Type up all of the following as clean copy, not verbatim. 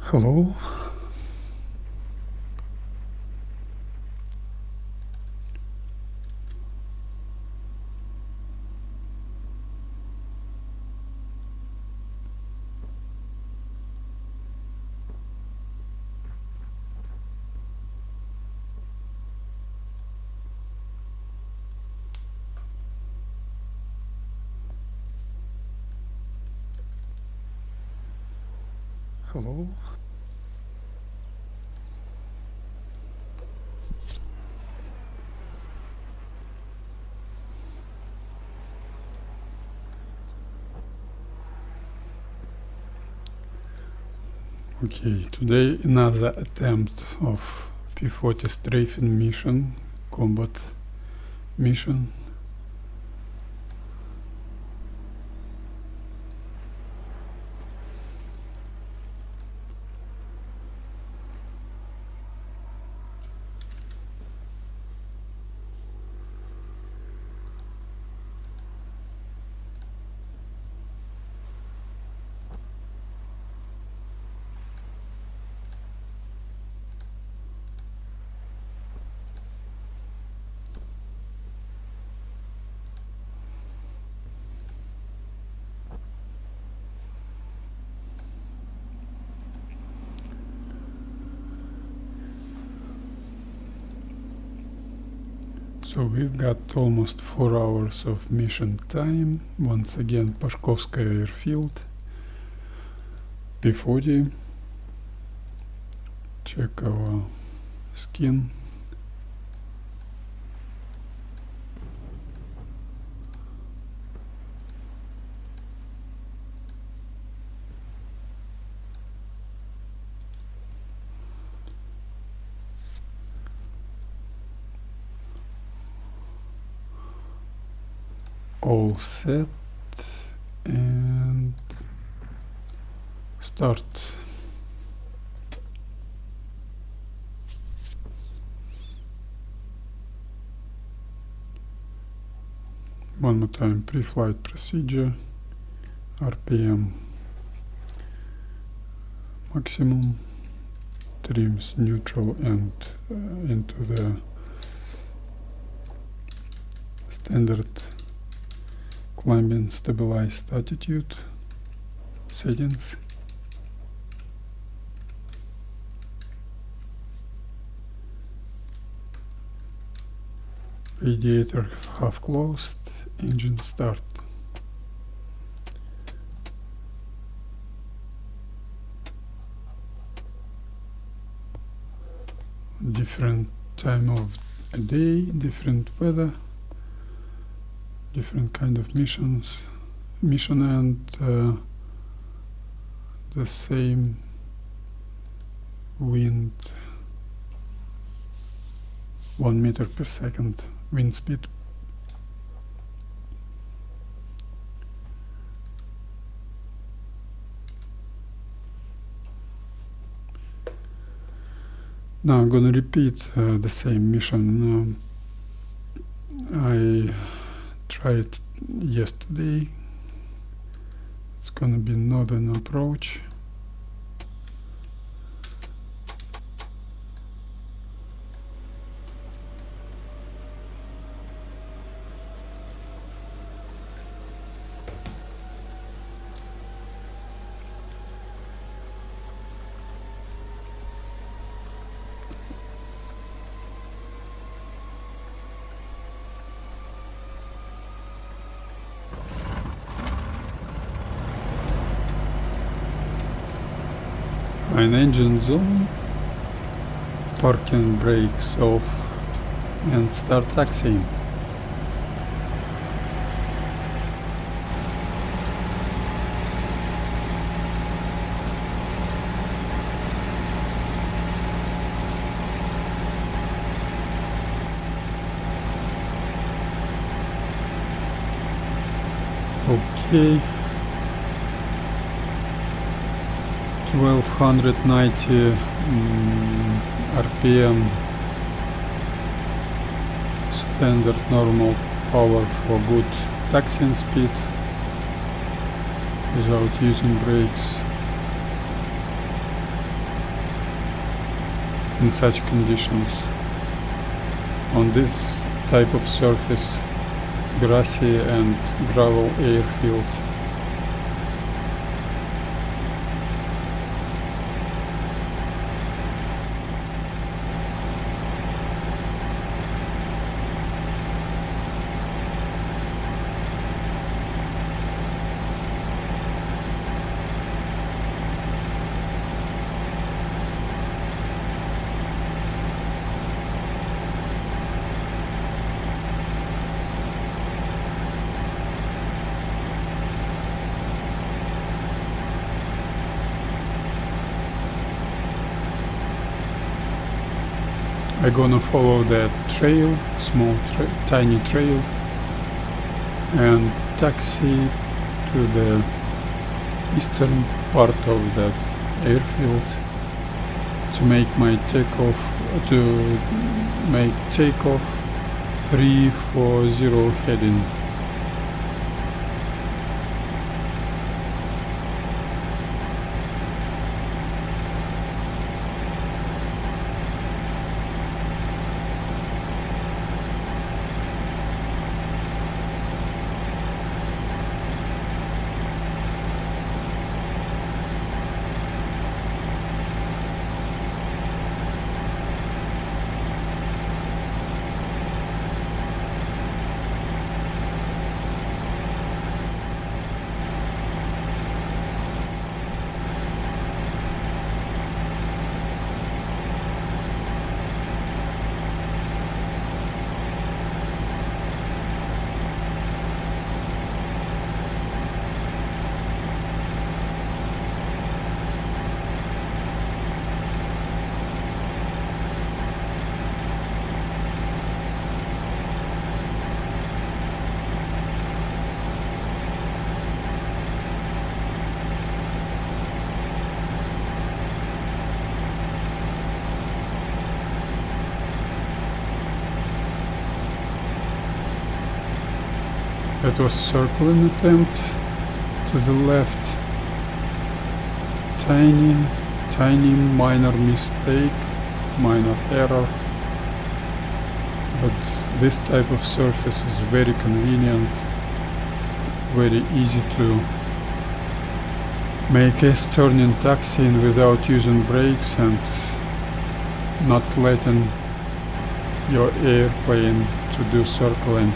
Hello. Hello. Okay, today another attempt of P-40 Strafing mission, combat mission. So we've got almost 4 hours of mission time. Once again, Pashkovskaya airfield, P-40. Check our skin. All set and start. One more time, pre-flight procedure, RPM maximum, trims neutral and into the standard climbing stabilized attitude settings. Radiator half closed, engine start. Different time of a day, different weather, different kind of mission and the same wind, 1 meter per second wind speed. Now I'm gonna repeat the same mission I tried yesterday. It's gonna be northern approach. An engine zone, parking brakes off and start taxiing. Okay. 1290 RPM standard normal power for good taxiing speed without using brakes. in such conditions. On this type of surface, grassy and gravel airfield. I'm gonna follow that trail, tiny trail, and taxi to the eastern part of that airfield to make my takeoff, 340 heading. That was circling attempt to the left. Tiny minor mistake, minor error. But this type of surface is very convenient, very easy to make S-turning taxiing without using brakes and not letting your airplane to do circling.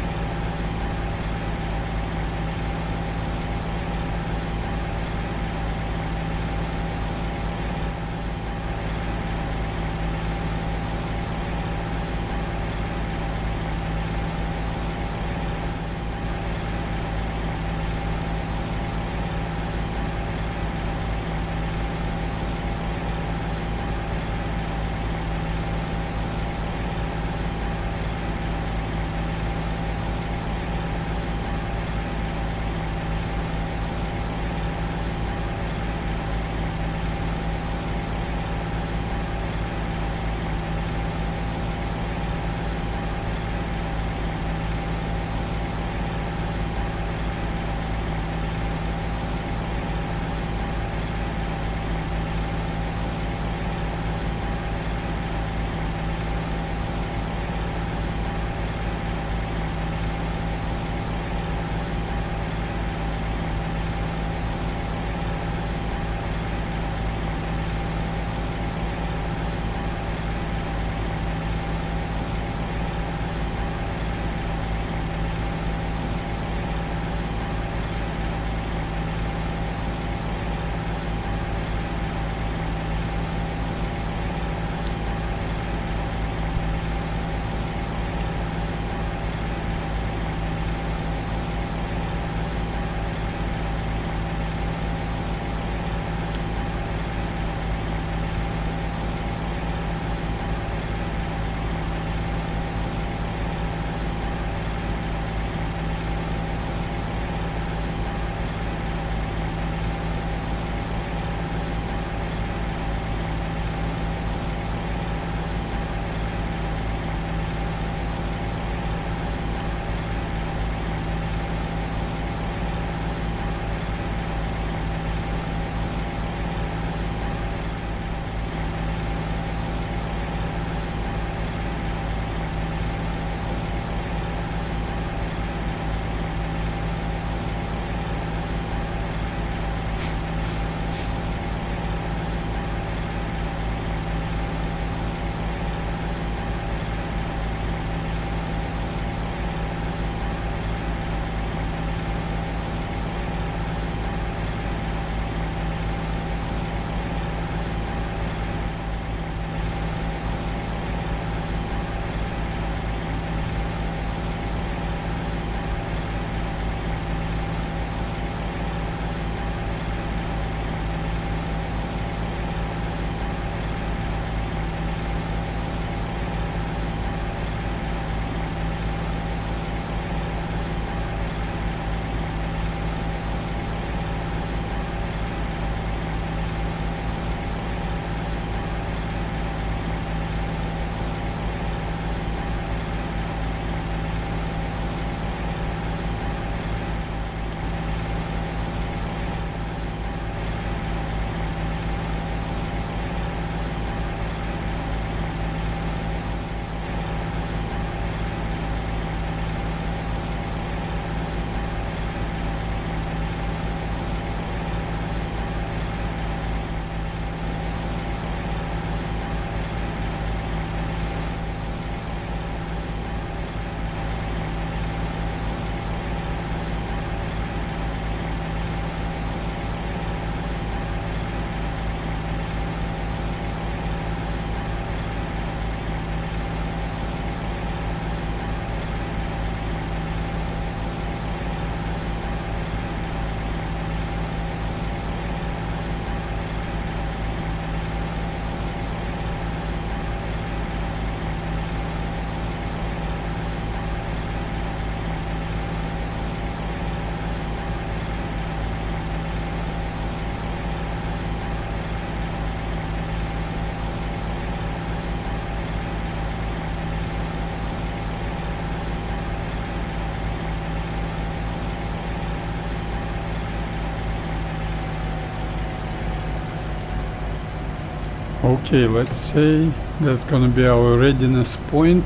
Okay, let's say that's gonna be our readiness point,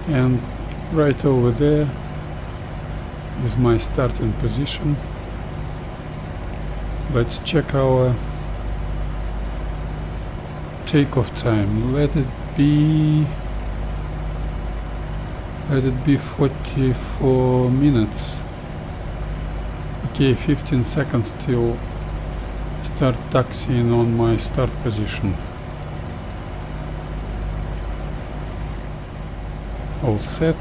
and right over there is my starting position. Let's check our takeoff time. Let it be 44 minutes. Okay, 15 seconds till start taxiing on my start position. All set.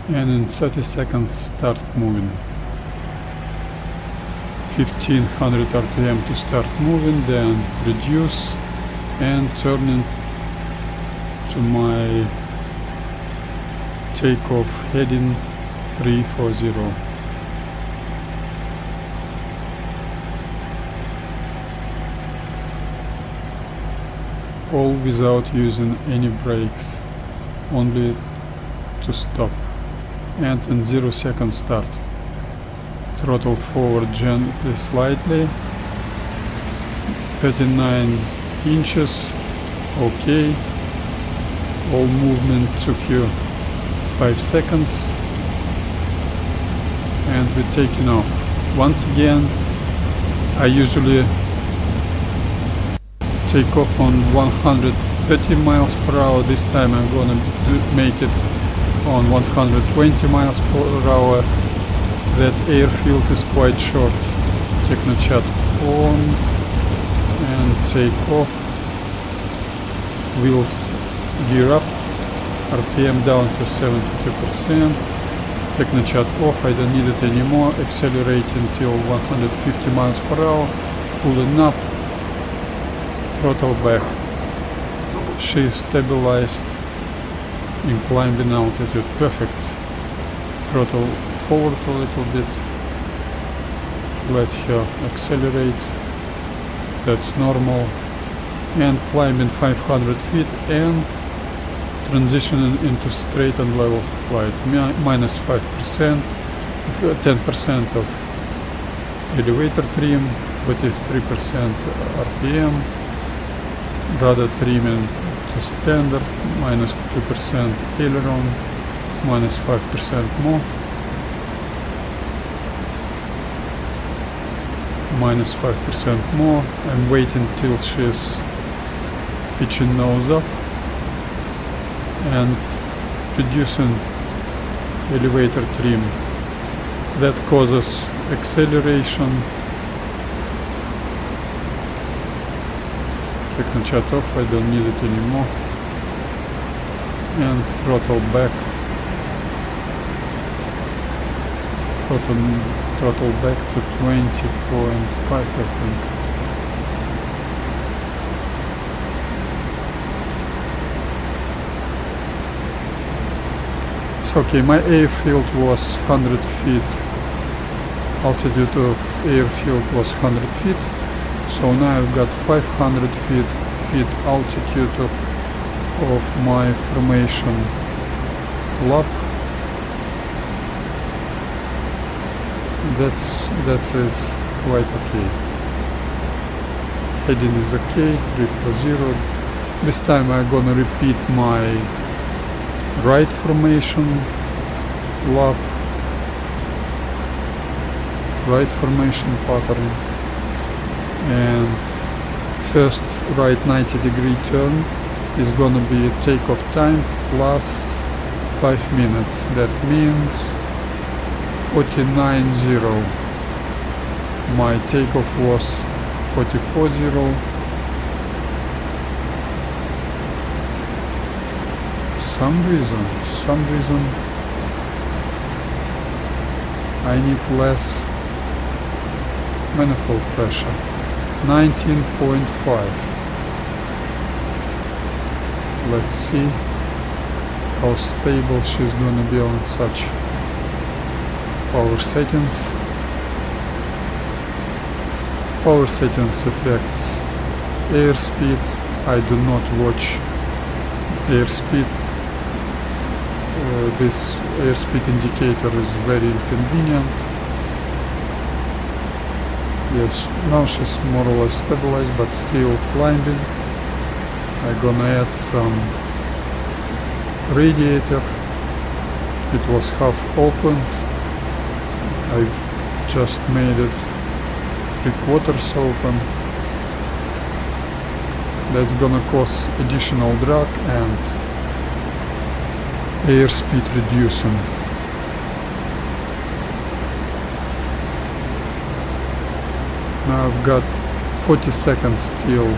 And in 30 seconds start moving. 1500 RPM to start moving, then reduce and turning to my takeoff heading 340. All without using any brakes, only to stop. And in 0 second start. Throttle forward gently, slightly. 39 inches. Okay. All movement took you 5 seconds. And we're taking off. Once again, I usually take off on 130 miles per hour. This time I'm gonna make it on 120 miles per hour. That airfield is quite short. Technochat on and take off. Wheels gear up. RPM down to 72%. Technochat off, I don't need it anymore. Accelerate until 150 miles per hour. Pulling up. Throttle back. She's stabilized in climbing altitude. Perfect. Throttle forward a little bit. Let her accelerate. That's normal. And climbing 500 feet and transitioning into straight and level flight. Minus 5%, 10% of elevator trim, 43% RPM. Rudder trimming to standard, minus 2% aileron, minus 5% more, minus 5% more. I'm waiting till she's pitching nose up and reducing elevator trim. That causes acceleration. Technochat off, I don't need it anymore. And throttle back. Throttle back to 20.5, I think. So okay, my airfield was 100 feet. Altitude of airfield was 100 feet. So now I've got 500 feet altitude of my formation lap. That is quite okay. Heading is okay, 340. This time I'm gonna repeat my right formation lap, right formation pattern. And first right 90-degree turn is gonna be a takeoff time plus 5 minutes. That means 49.0. My takeoff was 44.0. Some reason I need less manifold pressure. 19.5. Let's see how stable she's gonna be on such power settings. Power settings affects airspeed. I do not watch airspeed. This airspeed indicator is very inconvenient. Yes, now she's more or less stabilized but still climbing. I'm gonna add some radiator. It was half opened. I've just made it 3/4 open. That's gonna cause additional drag and airspeed reducing. Now I've got 40 seconds till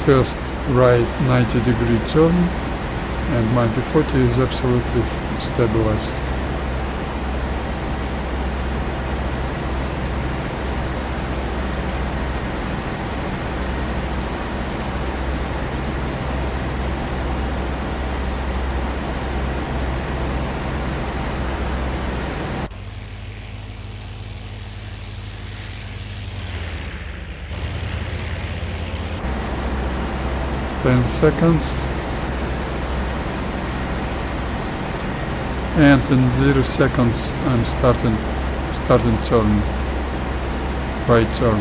first right 90-degree turn, and my P-40 is absolutely stabilized. Ten seconds, and in 0 seconds I'm starting turn, right turn.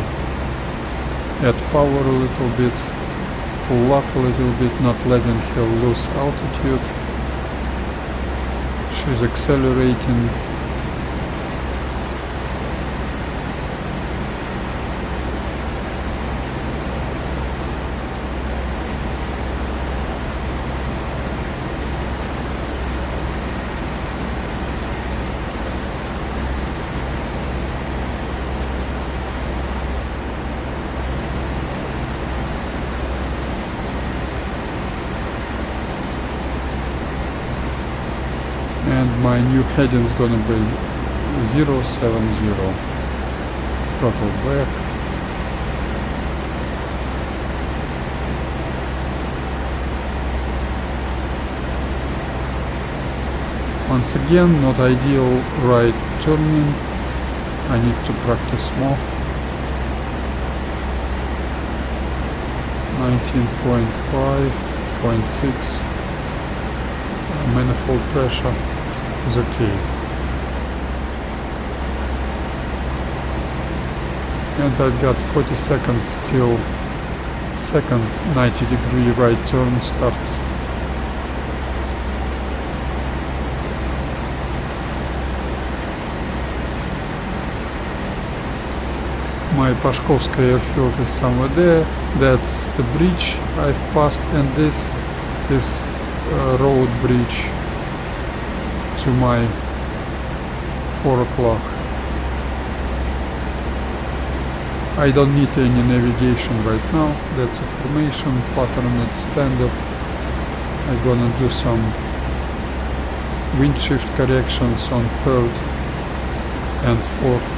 Add power a little bit, pull up a little bit, not letting her lose altitude. She's accelerating. And my new heading is gonna be 070. Throttle back. Once again, not ideal right turning. I need to practice more. 19.5, 0.6. Manifold pressure is okay. And I've got 40 seconds till second 90-degree right turn start. My Pashkovskaya airfield is somewhere there. That's the bridge I've passed, and this is road bridge to my 4 o'clock. I don't need any navigation right now. That's a formation pattern, it's standard. I'm gonna do some wind shift corrections on third and fourth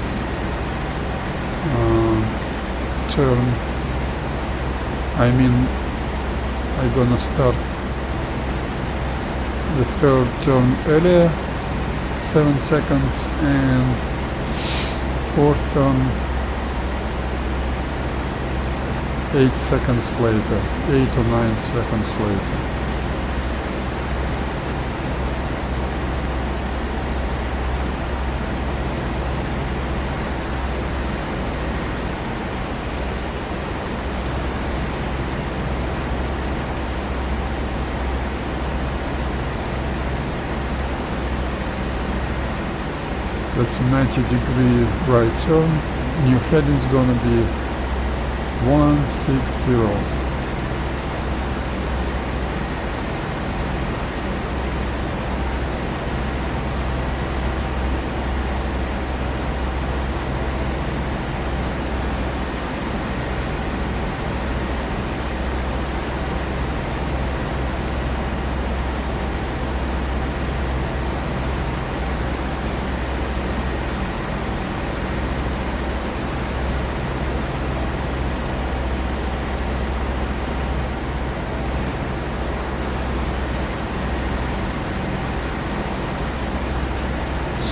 turn. I mean, I'm gonna start the third turn earlier, 7 seconds, and fourth turn 8 seconds later, 8 or 9 seconds later. That's a 90-degree right turn. New heading's gonna be 160.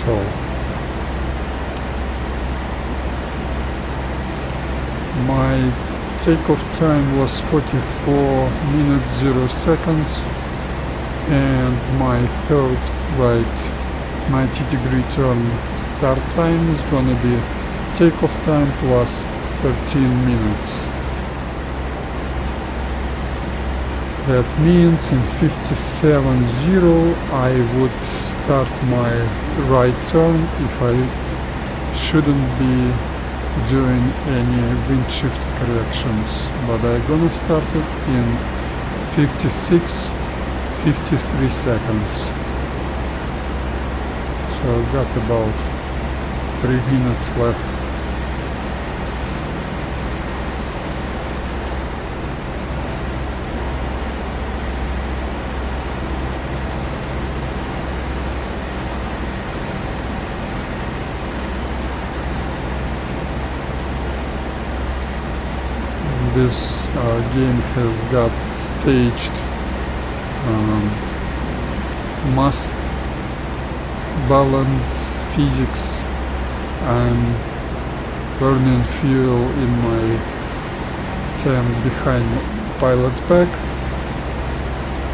So my takeoff time was 44 minutes 0 seconds, and my third right 90-degree turn start time is gonna be takeoff time plus 13 minutes. That means in 57.0 I would start my right turn if I shouldn't be doing any wind shift corrections, but I'm gonna start it in 53 seconds. So I've got about 3 minutes left. This game has got staged mass balance physics and burning fuel in my tank behind pilot's back.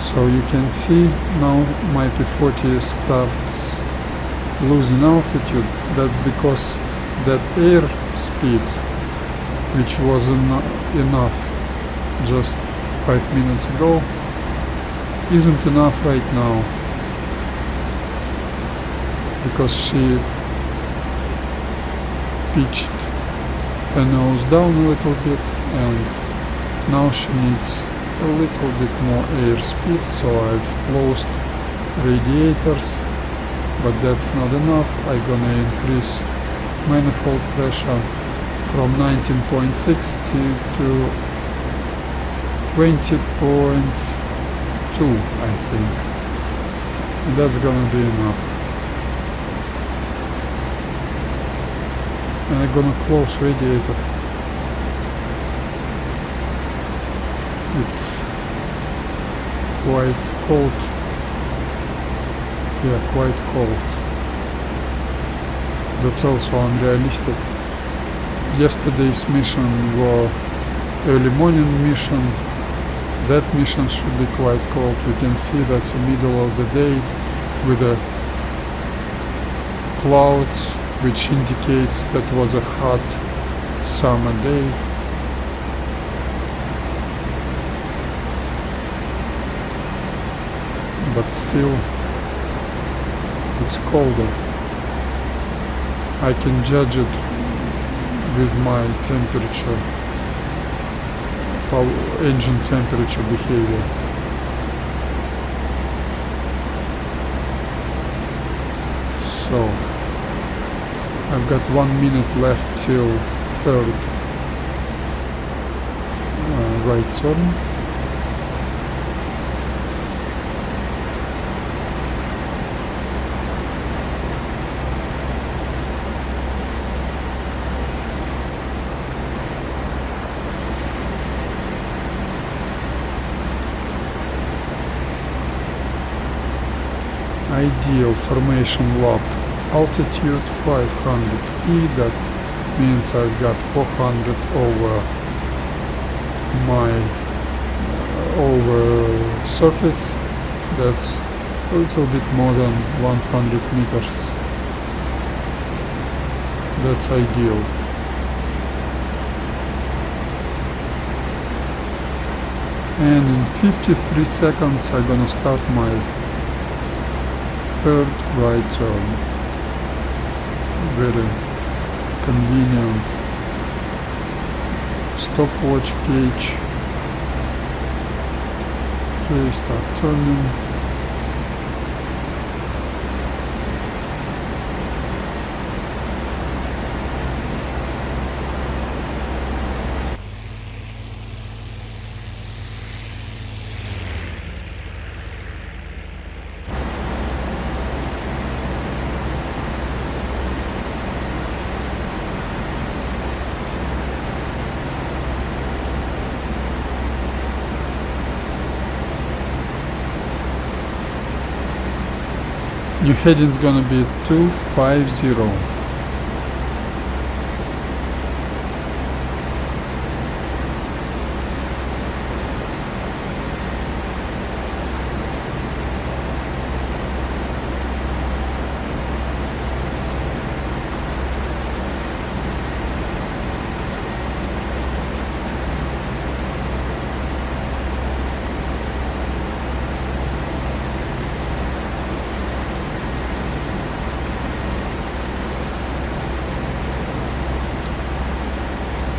So you can see now my P-40 starts losing altitude. That's because that air speed, which wasn't enough just 5 minutes ago, isn't enough right now, because she pitched her nose down a little bit and now she needs a little bit more air speed. So I've closed radiators, but that's not enough. I'm gonna increase manifold pressure from 19.6 to 20.2, I think, and that's gonna be enough. And I'm gonna close radiator. It's quite cold. Yeah, quite cold. That's also unrealistic. Yesterday's mission was early morning mission. That mission should be quite cold. We can see that's the middle of the day with the clouds, which indicates that was a hot summer day. But still, it's colder. I can judge it with my temperature, engine temperature behavior. So I've got 1 minute left till third right turn. Ideal formation lap, altitude 500 feet, that means I've got 400 over my surface. That's a little bit more than 100 meters. That's ideal. And in 53 seconds I'm gonna start my third right turn. Very convenient stopwatch gauge. Okay, start turning. New heading's gonna be 250.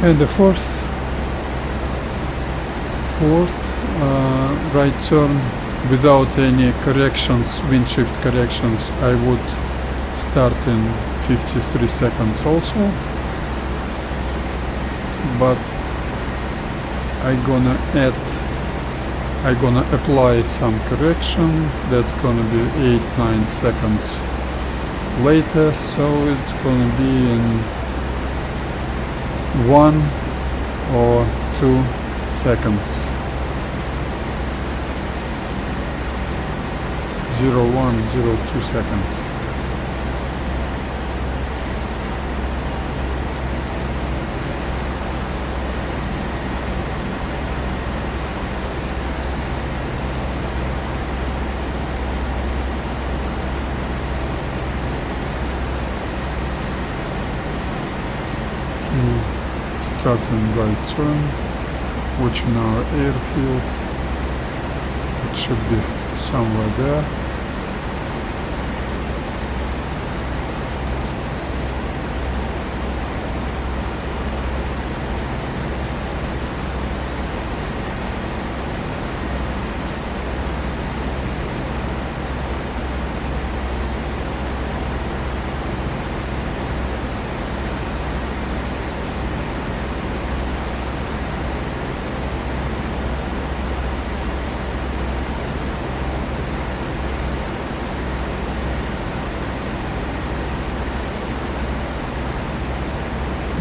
And the fourth right turn without any corrections, wind shift corrections, I would start in 53 seconds also, but I'm gonna apply some correction. That's gonna be 8-9 seconds later, so it's gonna be in 1 or 2 seconds. 0.1, 0.2 seconds. Starting right turn, watching our airfield. It should be somewhere there.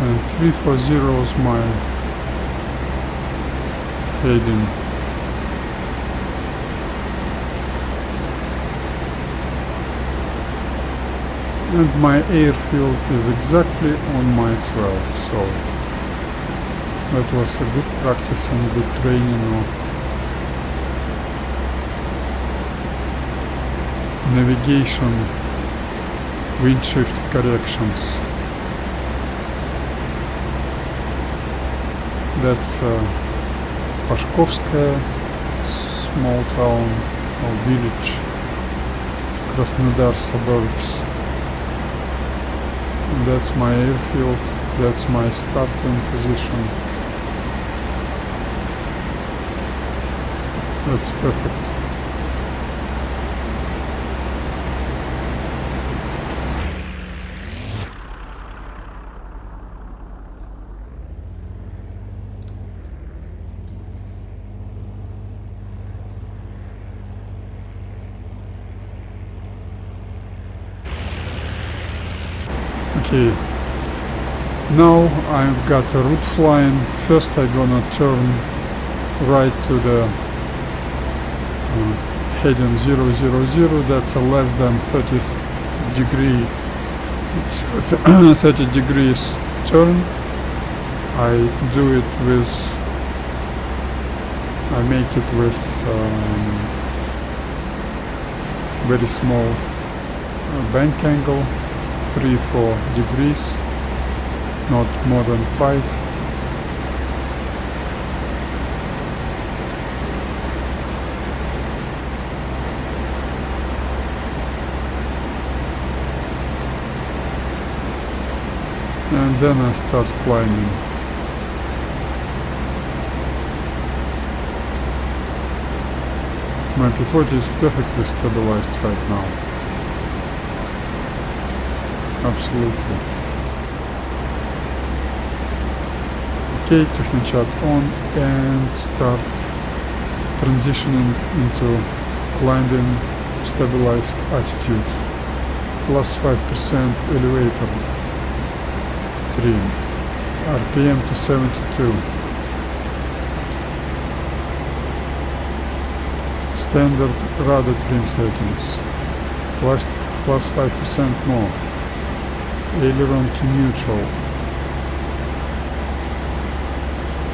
And 340 is my heading. And my airfield is exactly on my 12, so that was a good practice and good training of navigation, wind shift corrections. That's Pashkovskaya, small town or village, Krasnodar suburbs. And that's my airfield, that's my starting position. That's perfect. Okay, now I've got a route flying. First I'm gonna turn right to the heading 000, that's a less than 30 degrees turn. I do it with, I make it with very small bank angle, 3-4 degrees, not more than 5. And then I start climbing. My P-40 is perfectly stabilized right now. Absolutely. Okay, Technochat on and start transitioning into climbing stabilized attitude. Plus 5% elevator trim. RPM to 72. Standard rudder trim settings. Plus 5% more. Aileron to neutral,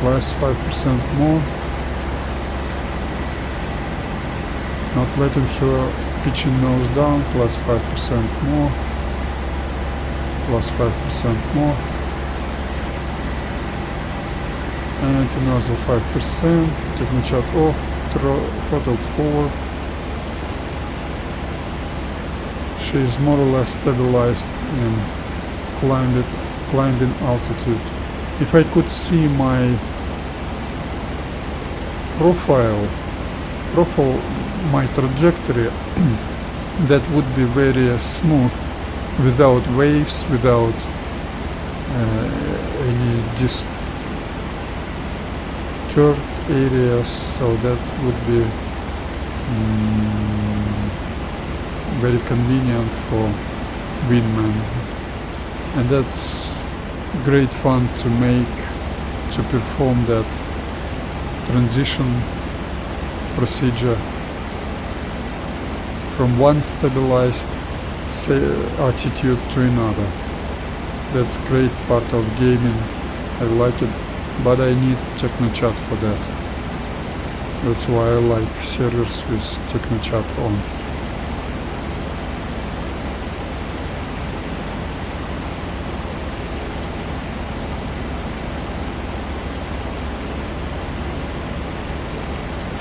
plus 5% more, not letting her pitching nose down, plus 5% more, plus 5% more, and another 5%, Technochat off, throttle forward. She is more or less stabilized in climbing altitude. If I could see my profile, my trajectory, that would be very smooth, without waves, without any disturbed areas, so that would be very convenient for wingman, and that's great fun to perform that transition procedure from one stabilized attitude to another. That's great part of gaming. I like it, but I need Technochat for that. That's why I like servers with Technochat on.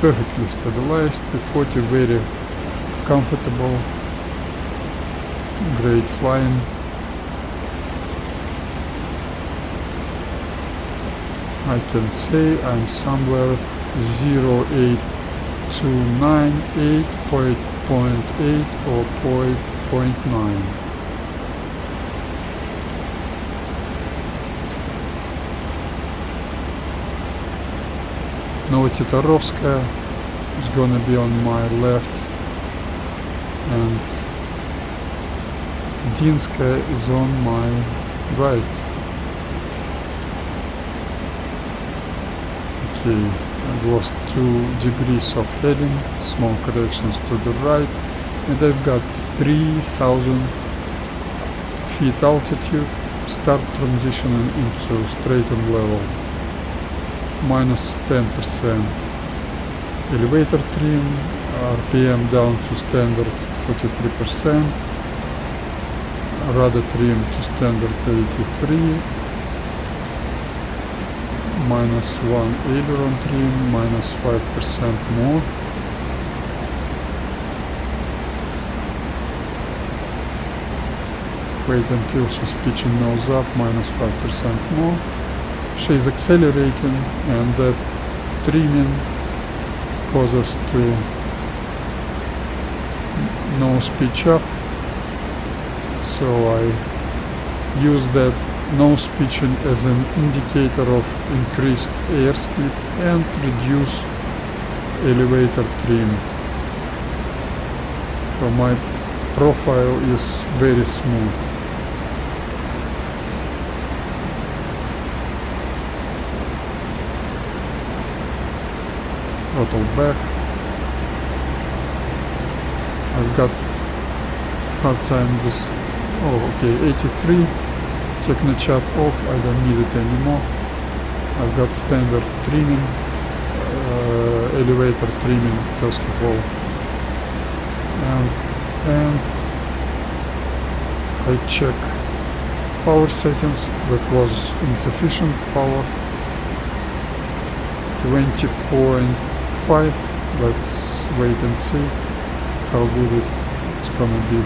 Perfectly stabilized, P-40 very comfortable, great flying. I can say I'm somewhere 0.8298.8 or 0.9. Novotitarovskaya is gonna be on my left, and Dinskaya is on my right. Okay, I lost 2 degrees of heading, small corrections to the right, and I've got 3,000 feet altitude, start transitioning into straighten level. Minus 10% elevator trim, RPM down to standard 43%, rudder trim to standard 83, minus 1 aileron trim, minus 5% more. Wait until she's pitching nose up, minus 5% more. She's accelerating, and that trimming causes to nose pitch up, so I use that nose pitching as an indicator of increased airspeed and reduce elevator trim. So my profile is very smooth. Throttle back. I've got hard time with, okay, 83. Technochat off, I don't need it anymore. I've got standard trimming, elevator trimming first of all. And I check power settings, that was insufficient power. 20.5, let's wait and see how good it's gonna be,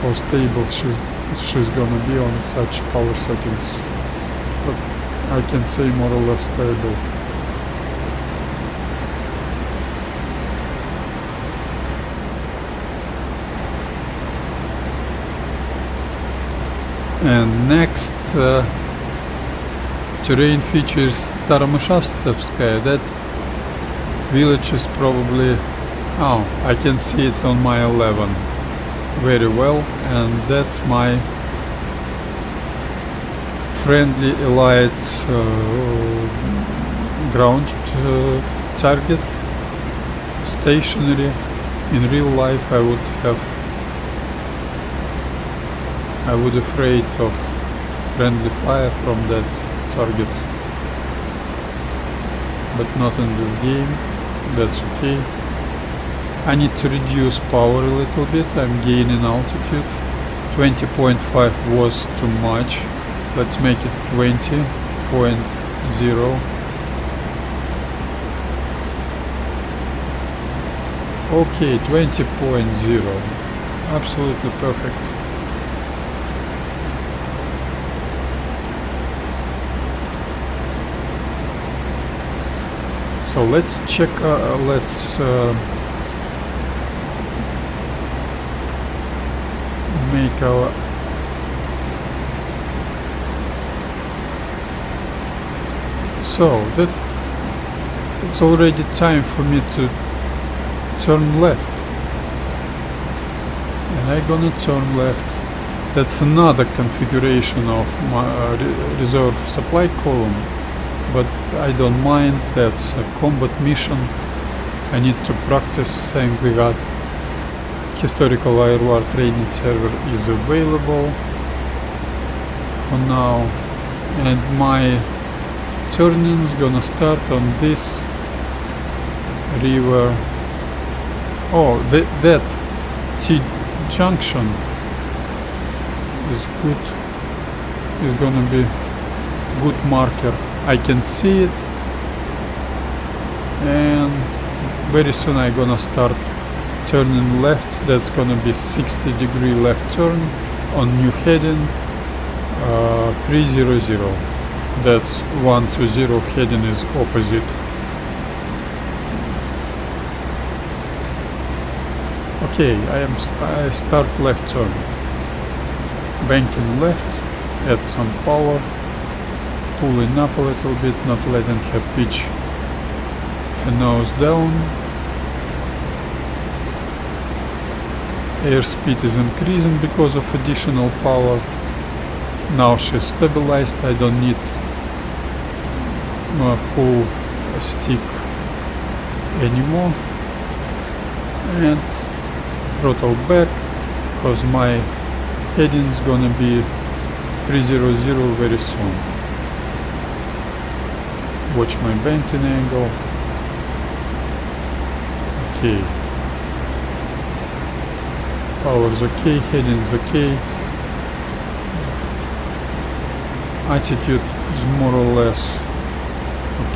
how stable she's gonna be on such power settings, but I can say more or less stable. And next terrain features Staromushavstovskaya. That village is probably, I can see it on my 11 very well, and that's my friendly allied ground target, stationary. In real life I would afraid of friendly fire from that target, but not in this game. That's okay. I need to reduce power a little bit, I'm gaining altitude. 20.5 was too much, let's make it 20.0. Okay, 20.0, absolutely perfect. So let's check, make our so that it's already time for me to turn left, and I'm gonna turn left. That's another configuration of my reserve supply column, but I don't mind. That's a combat mission. I need to practice. Thank God historical HAW Training Server is available for now, and my turning is gonna start on this river. Oh, that T junction is good. Is gonna be good marker. I can see it, and very soon I'm gonna start turning left. That's gonna be 60-degree left turn on new heading 300. That's 120 heading is opposite. Okay, I start left turn. Banking left, add some power, pulling up a little bit, not letting her pitch her nose down. Airspeed is increasing because of additional power. Now she's stabilized, I don't need pull a stick anymore. And throttle back, because my heading is gonna be 300 very soon. Watch my banking angle. Okay. Power's okay, heading's okay. Attitude is more or less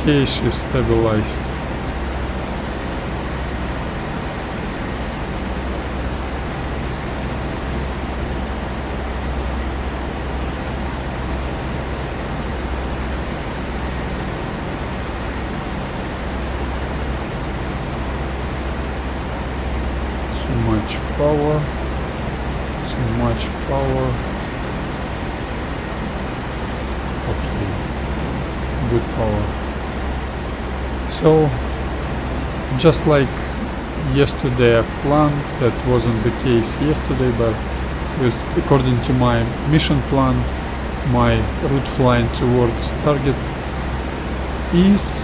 okay, she's stabilized. Too much power. Okay, good power. So just like yesterday I planned, that wasn't the case yesterday, but according to my mission plan, my route flying towards target is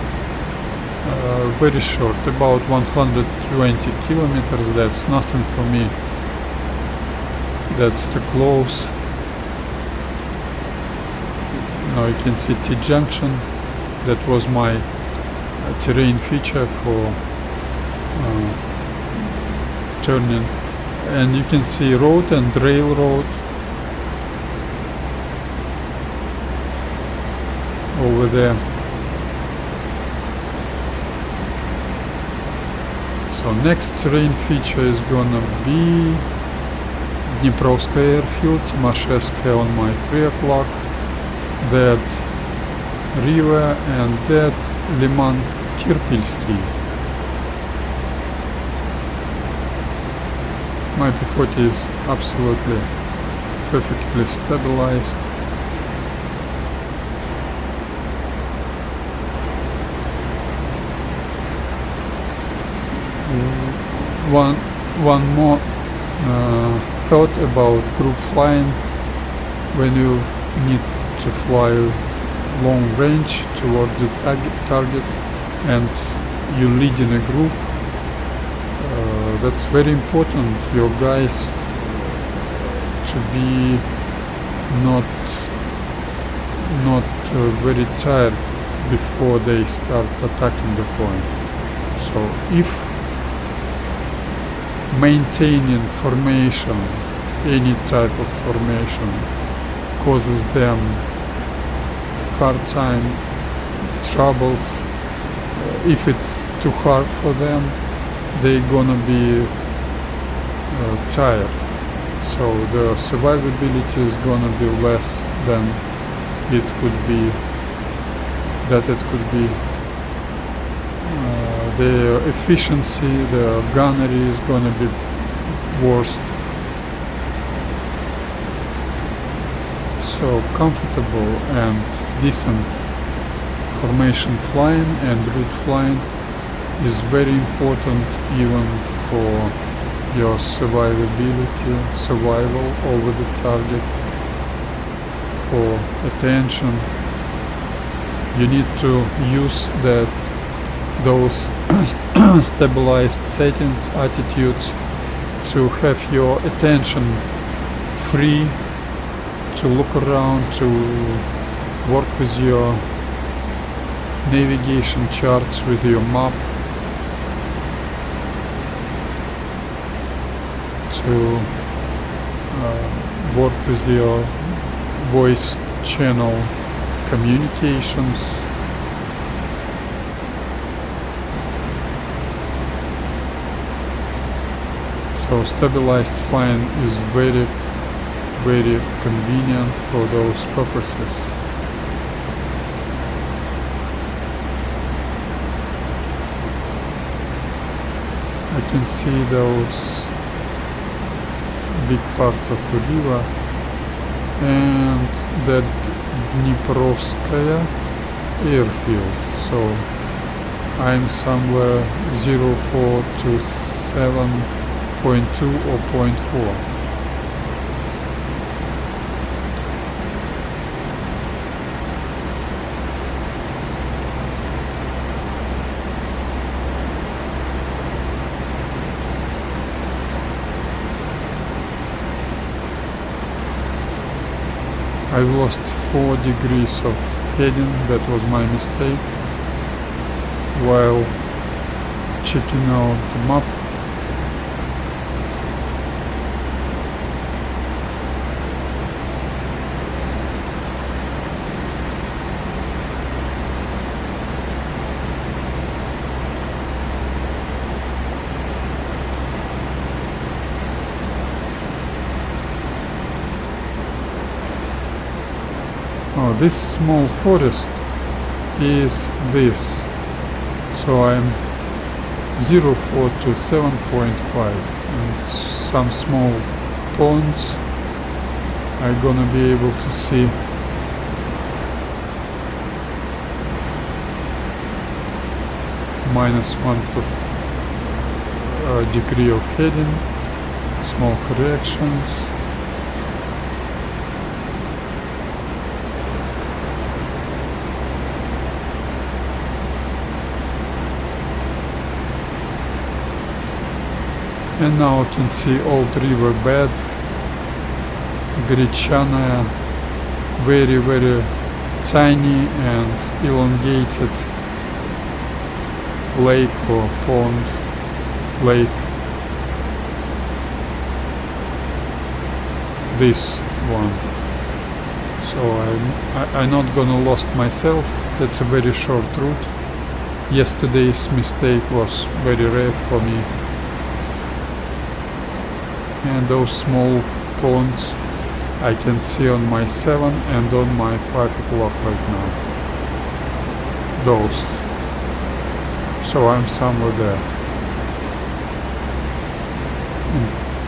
very short, about 120 kilometers. That's nothing for me, that's too close. Now you can see T-junction, that was my terrain feature for turning, and you can see road and railroad over there. So next terrain feature is gonna be Dniprovskaya airfield, Mashevskaya on my 3 o'clock, that river, and that Liman Kirpilsky. My P-40 is absolutely perfectly stabilized. One more thought about group flying. When you need to fly long range towards the target and you lead in a group, that's very important. Your guys to be not very tired before they start attacking the point. So if maintaining formation, any type of formation, causes them hard time, troubles, if it's too hard for them, they're gonna be tired. So the survivability is gonna be less than it could be their efficiency, their gunnery is gonna be worse. So comfortable and decent formation flying and route flying is very important even for your survivability, survival over the target, for attention. You need to use those stabilized settings, attitudes, to have your attention free, to look around, to work with your navigation charts, with your map, to work with your voice channel communications. So stabilized flying is very, very convenient for those purposes. I can see those big part of river and that Dniprovskaya airfield. So I'm somewhere 04 to 7.2 or 0.4. I lost 4 degrees of heading, that was my mistake, while checking out the map. Oh, this small forest is this, so I'm 04 to 7.5 and some small ponds I'm gonna be able to see. -1 degree of heading, small corrections. And now I can see old river bed, Grichanaya, very, very tiny and elongated lake or pond, lake. This one. So I'm not gonna lost myself. That's a very short route. Yesterday's mistake was very rare for me. And those small ponds I can see on my 7 and on my 5 o'clock right now. Those. So I'm somewhere there. In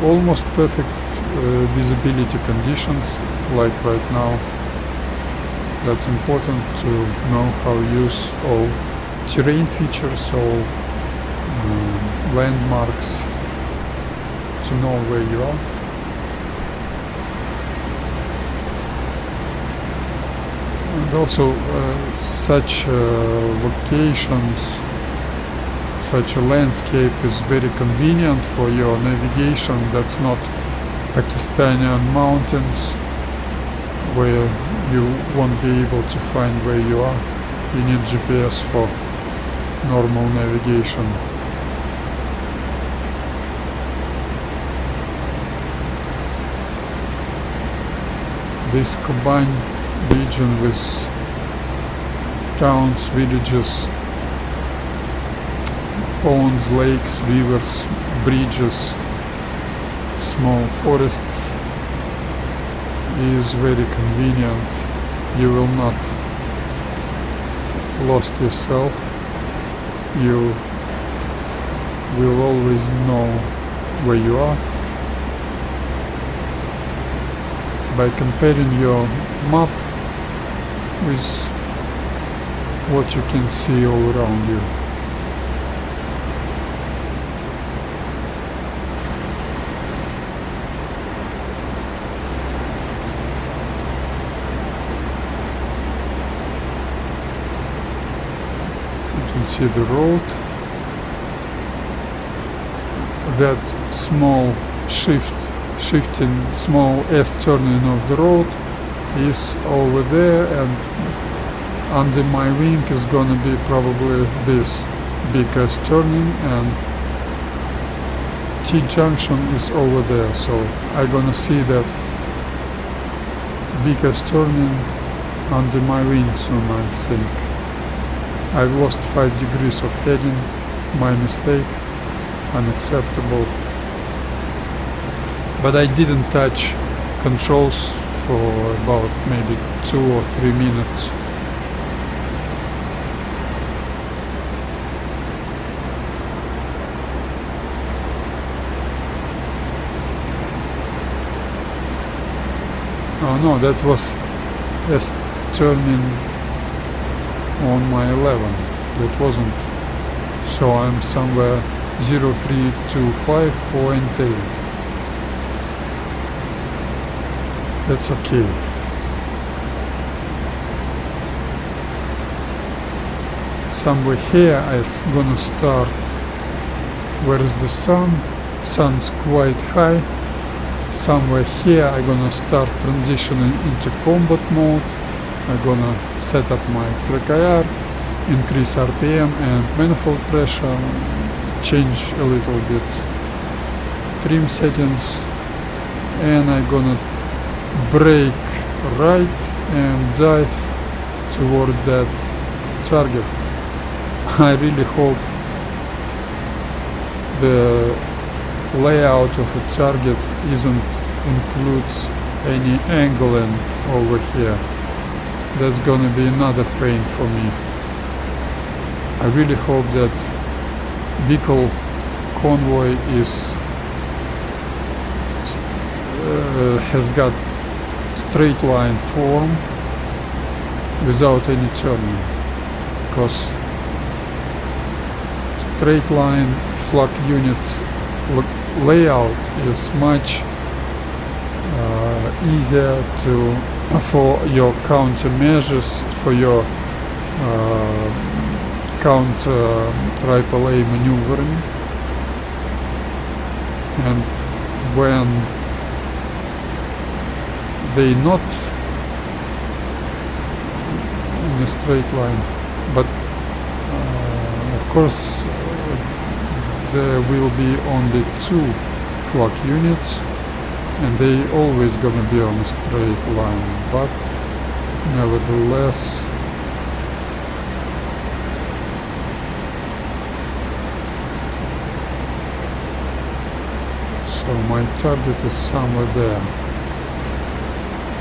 almost perfect visibility conditions like right now. That's important to know how to use all terrain features, all landmarks, to know where you are. And also such locations, such a landscape is very convenient for your navigation. That's not Pakistani mountains where you won't be able to find where you are. You need GPS for normal navigation. This combined region with towns, villages, ponds, lakes, rivers, bridges, small forests is very convenient. You will not lost yourself. you will always know where you are by comparing your map with what you can see all around you. You can see the road. That small shifting small S turning of the road is over there, and under my wing is gonna be probably this big S turning, and T junction is over there, so I'm gonna see that big S turning under my wing soon, I think. I've lost 5 degrees of heading, my mistake, unacceptable. But I didn't touch controls for about maybe 2 or 3 minutes. Oh no, that was S turning on my 11. That wasn't. So I'm somewhere 0325.8. That's okay. Somewhere here I'm gonna start. Where is the sun? Sun's quite high. Somewhere here I'm gonna start transitioning into combat mode. I'm gonna set up my PRKR, increase RPM and manifold pressure, change a little bit trim settings, and I'm gonna brake right and dive toward that target. I really hope the layout of a target includes any angling over here. That's gonna be another pain for me. I really hope that vehicle convoy has got straight line form without any turning, because straight line flak units layout is much easier for your countermeasures, for your counter AAA maneuvering. And when they not in a straight line, but of course there will be only 2 flak units, and they always gonna be on a straight line, but nevertheless so my target is somewhere there.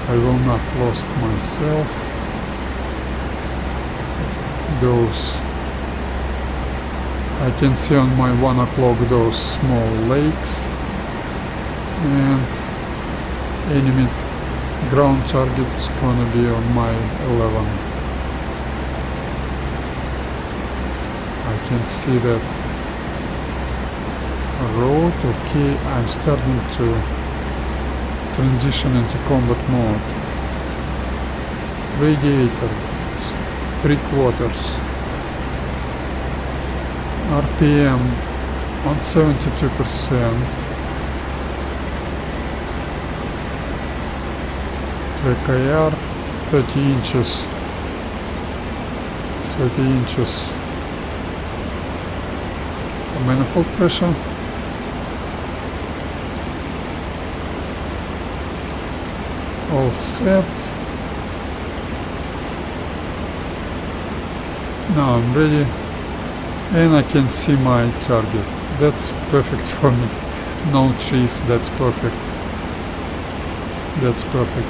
I will not lost myself. Those I can see on my 1 o'clock those small lakes, and enemy ground target's gonna be on my 11. I can see that road. Okay, I'm starting to transition into combat mode. Radiator 3/4. RPM on 72%. PRKR 30 inches. 30 inches. Manifold pressure. All set. Now I'm ready, and I can see my target. That's perfect for me. No trees, that's perfect. That's perfect.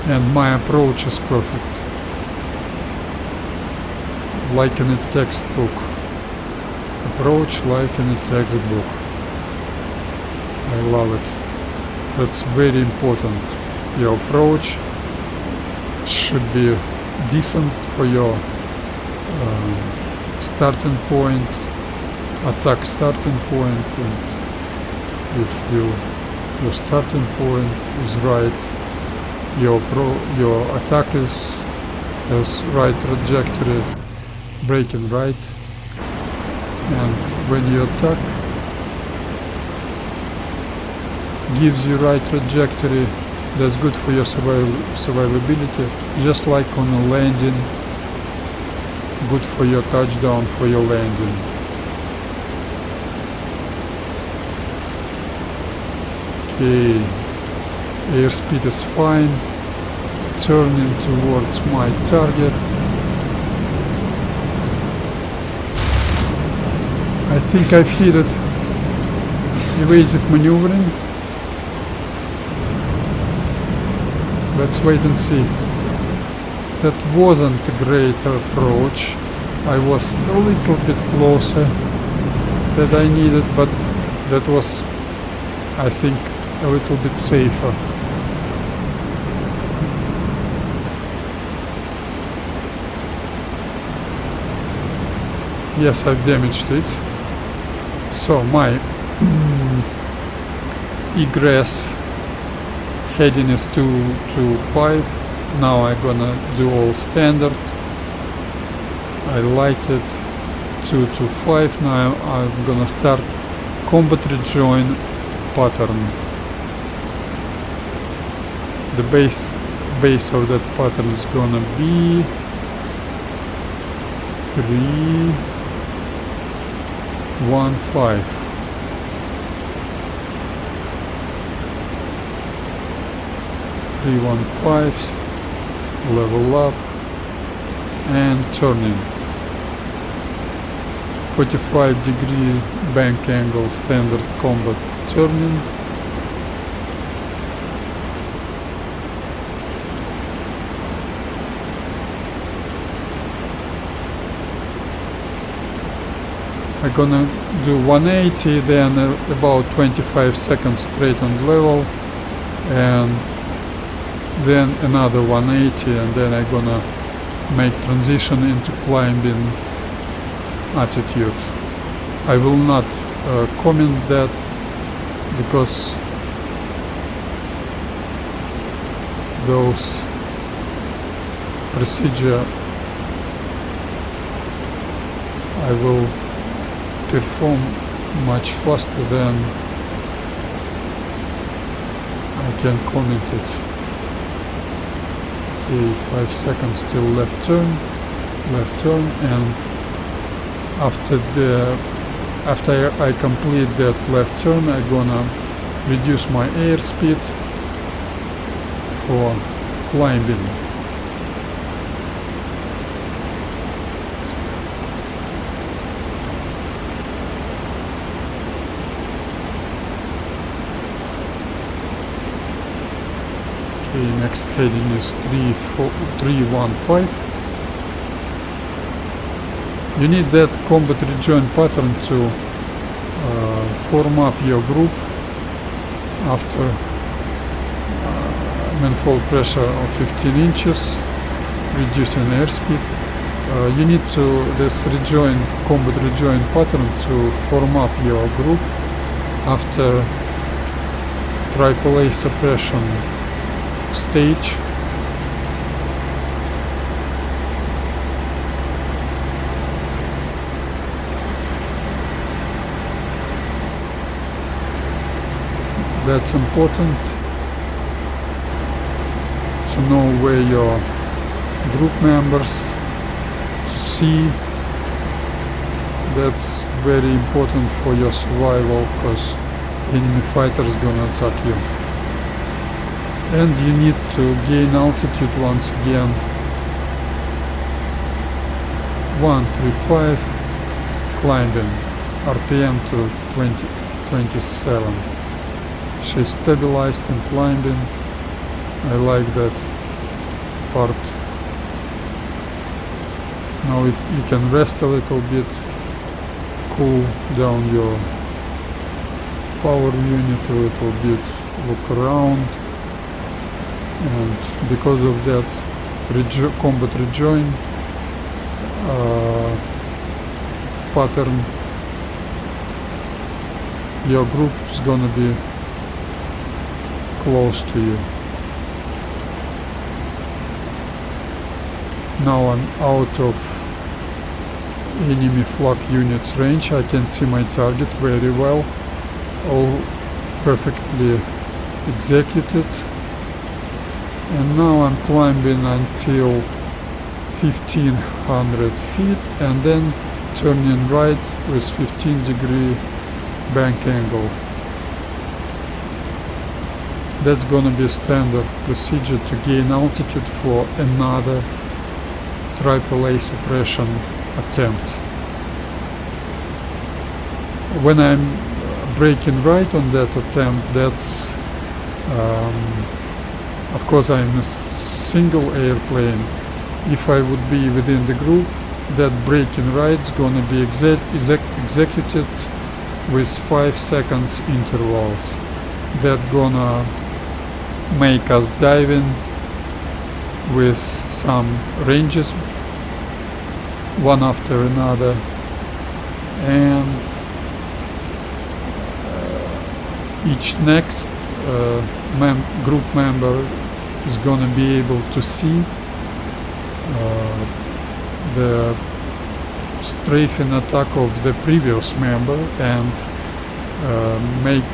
And my approach is perfect. like in a textbook. Approach like in a textbook. I love it. That's very important. Your approach should be decent for your starting point, attack starting point, and if your starting point is right, your attack has right trajectory, braking right, and when you attack gives you right trajectory, that's good for your survivability, just like on a landing, good for your touchdown, for your landing. Okay, airspeed is fine, turning towards my target. I think I've hit it. Evasive maneuvering. Let's wait and see. That wasn't a great approach. I was a little bit closer than I needed, but that was, I think, a little bit safer. Yes, I've damaged it. So my egress heading is 225. Now I'm gonna do all standard. I lighted 225. Now I'm gonna start combat rejoin pattern. The base of that pattern is gonna be 315. Level up and turning. 45-degree bank angle standard combat turning. I'm gonna do 180, then about 25 seconds straight on level, and then another 180, and then I'm gonna make transition into climbing attitude. I will not comment that because those procedure I will perform much faster than I can comment it. Okay, 5 seconds till left turn, and after I complete that left turn, I'm gonna reduce my airspeed for climbing. Okay, next heading is 315. You need that combat rejoin pattern to form up your group after manifold pressure of 15 inches, reducing airspeed. You need this combat rejoin pattern to form up your group after AAA suppression stage. That's important to know where your group members to see. That's very important for your survival, because enemy fighter is gonna attack you. And you need to gain altitude once again. 135, climbing, RPM to 27. She's stabilized and climbing. I like that part. Now you can rest a little bit, cool down your power unit a little bit, look around, and because of that combat rejoin pattern, your group is gonna be close to you. Now I'm out of enemy flak units range. I can see my target very well, all perfectly executed. And now I'm climbing until 1500 feet and then turning right with 15-degree bank angle. That's gonna be a standard procedure to gain altitude for another AAA suppression attempt. When I'm breaking right on that attempt, that's of course I'm a single airplane. If I would be within the group, that breaking right is gonna be executed with 5 seconds intervals. That gonna make us diving with some ranges one after another, and each next group member is gonna be able to see the strafing attack of the previous member and make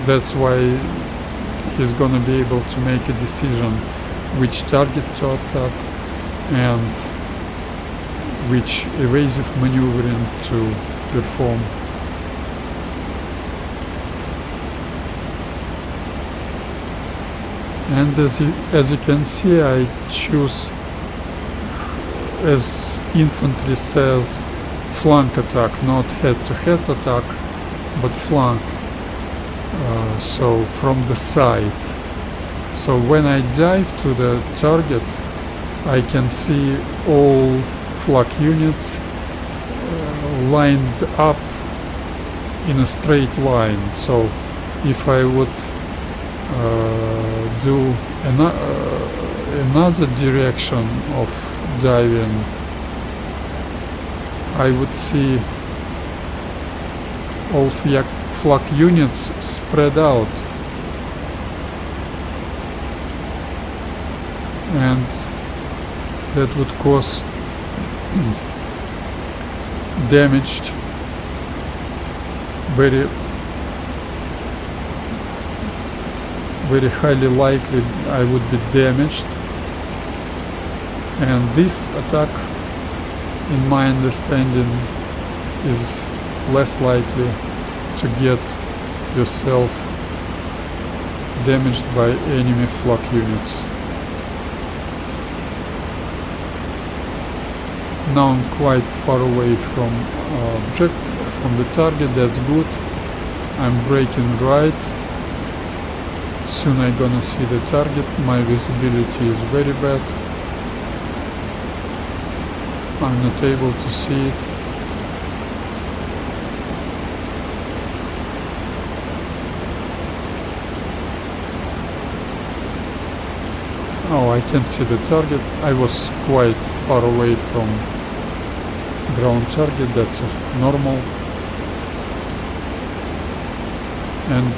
that's why he's gonna be able to make a decision which target to attack and which evasive maneuvering to perform. And as you can see, I choose, as infantry says, flank attack, not head-to-head attack, but flank, so from the side. So when I dive to the target, I can see all flak units lined up in a straight line. So if I would do another direction of diving, I would see all flak units spread out, and that would cause damaged, very highly likely I would be damaged. And this attack, in my understanding, is less likely to get yourself damaged by enemy flak units. Now I'm quite far away from the target. That's good. I'm breaking right. Soon I'm gonna see the target. My visibility is very bad. I'm not able to see it. Oh, I can see the target. I was quite far away from ground target. That's normal. And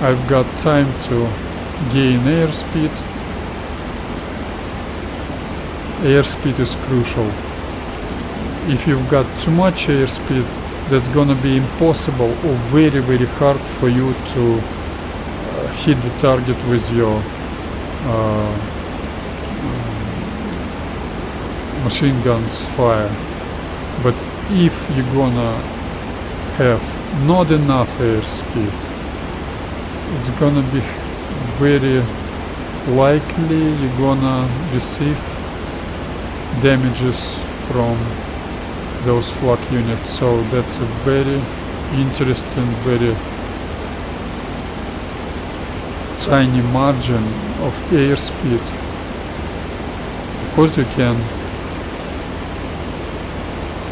I've got time to gain airspeed. Airspeed is crucial. If you've got too much airspeed, that's gonna be impossible or very, very hard for you to hit the target with your machine guns fire. But if you're gonna have not enough airspeed, it's gonna be very likely you're gonna receive damages from those flak units. So that's a very interesting, very tiny margin of airspeed. Of course you can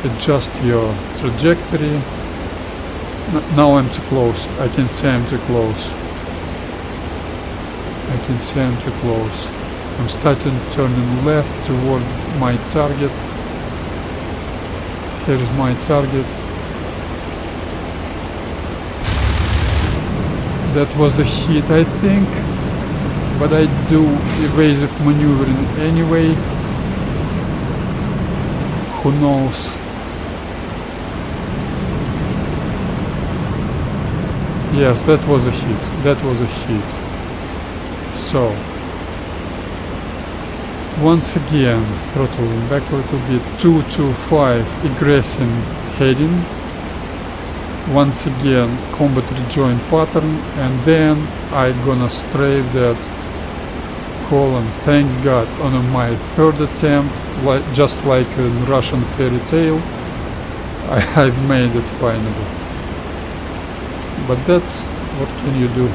adjust your trajectory. Now I'm too close. I can see I'm too close. I can see I'm too close. I'm starting turning left towards my target. Here is my target. That was a hit, I think, but I do evasive maneuvering anyway. Who knows? Yes, that was a hit. That was a hit. So, once again, throttling back a little bit, 225 aggressing heading. Once again, combat rejoin pattern, and then I gonna strafe that column. Thanks God, on my third attempt, just like in Russian fairy tale, I've made it finally. But that's, what can you do?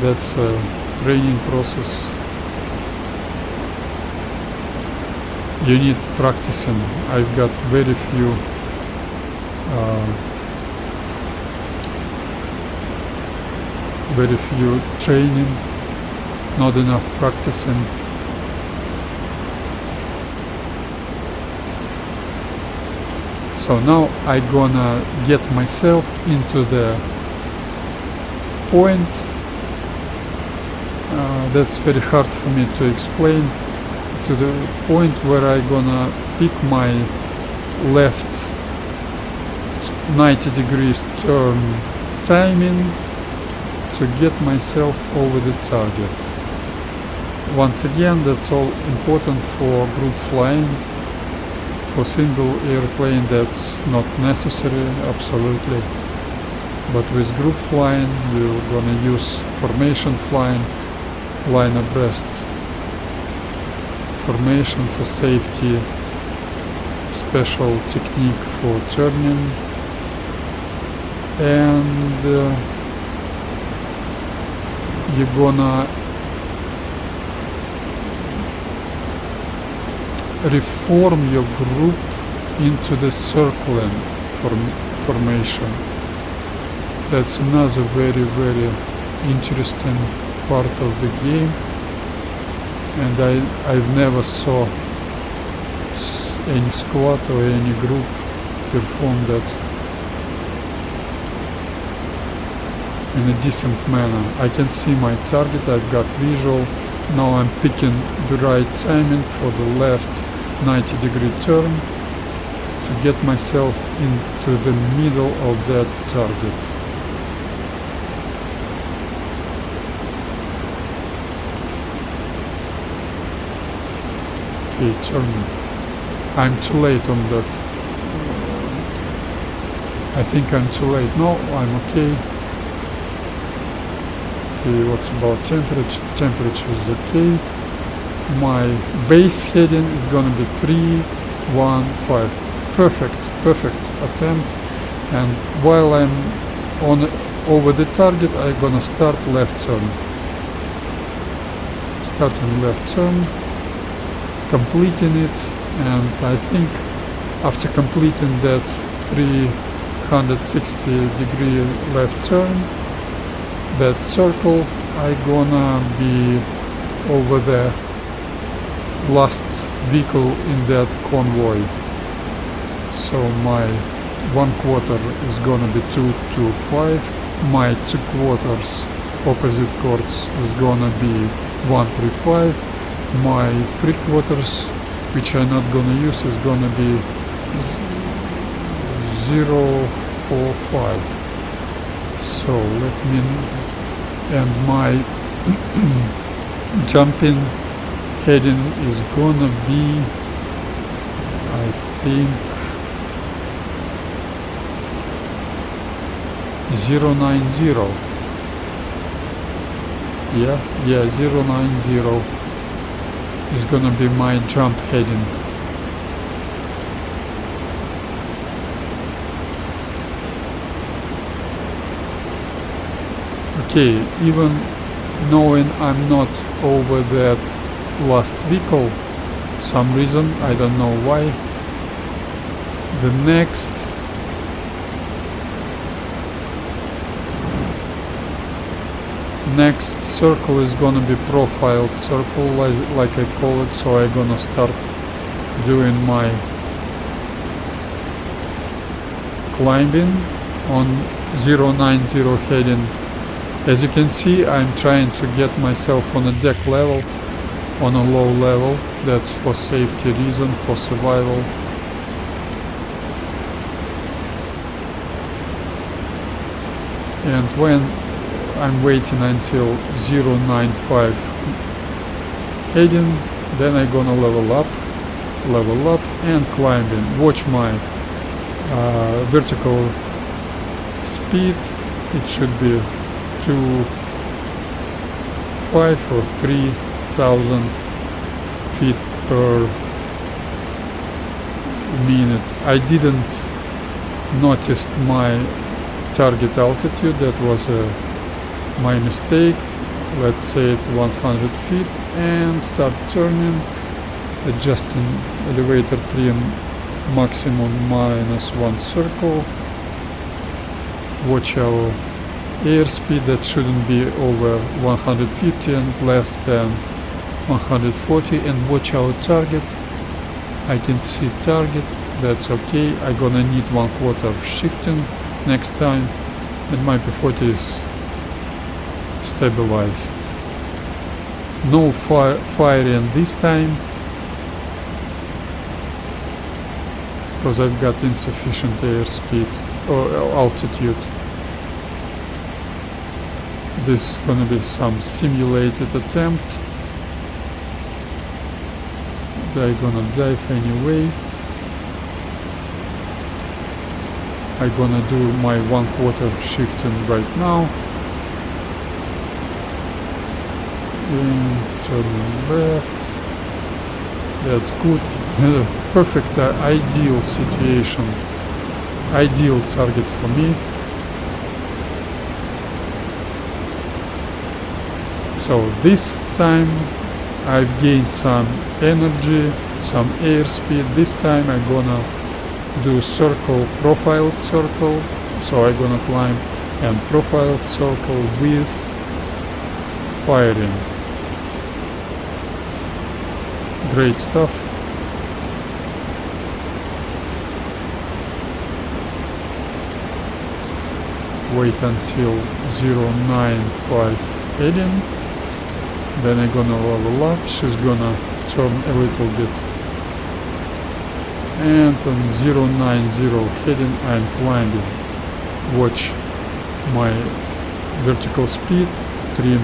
That's a training process. You need practicing. I've got very few training, not enough practicing. So now I gonna get myself into the point. That's very hard for me to explain. To the point where I gonna pick my left 90 degrees turn timing to get myself over the target. Once again, that's all important for group flying. For single airplane, that's not necessary, absolutely. But with group flying, we're gonna use formation flying, line abreast formation for safety, special technique for turning, and you're gonna reform your group into the circling formation. That's another very, very interesting part of the game, and I've never saw any squad or any group perform that in a decent manner. I can see my target, I've got visual. Now I'm picking the right timing for the left 90-degree turn to get myself into the middle of that target. Okay, turning. I'm too late on that. I think I'm too late. No, I'm okay. Okay, what's about temperature? Temperature is okay. My base heading is gonna be 315. Perfect attempt. And while I'm over the target, I'm gonna start left turn. Starting left turn, completing it, and I think after completing that 360-degree left turn, that circle, I gonna be over the last vehicle in that convoy. So my 1/4 is gonna be 225. My 2/4 opposite course is gonna be 135. My 3/4, which I'm not gonna use, is gonna be 045. So let me, and my jumping heading is gonna be, I think, 090. Yeah, 090 is gonna be my jump heading. Okay, even knowing I'm not over that last vehicle, some reason, I don't know why, The next circle is gonna be profiled circle, like I call it. So I'm gonna start doing my climbing on 090 heading. As you can see, I'm trying to get myself on a deck level, on a low level. That's for safety reason, for survival. And when I'm waiting until 095 heading, then I'm gonna level up and climbing. Watch my vertical speed. It should be 5 or 3,000 feet per minute. I didn't notice my target altitude. That was my mistake. Let's say it 100 feet and start turning, adjusting elevator trim maximum -1 circle. Watch our airspeed. That shouldn't be over 150 and less than 140. And watch our target. I can see target. That's okay. I'm gonna need 1/4 shifting next time, and my P-40 is stabilized. No firing this time, because I've got insufficient airspeed or altitude. This is gonna be some simulated attempt. They're gonna dive anyway. I'm gonna do my 1/4 shifting right now. And turning left. That's good. Perfect, ideal situation. Ideal target for me. So this time I've gained some energy, some airspeed. This time I'm gonna do circle, profiled circle. So I'm gonna climb and profiled circle with firing. Great stuff. Wait until 095 heading. Then I'm gonna level up. She's gonna turn a little bit. And on 090 heading I'm climbing. Watch my vertical speed. Trim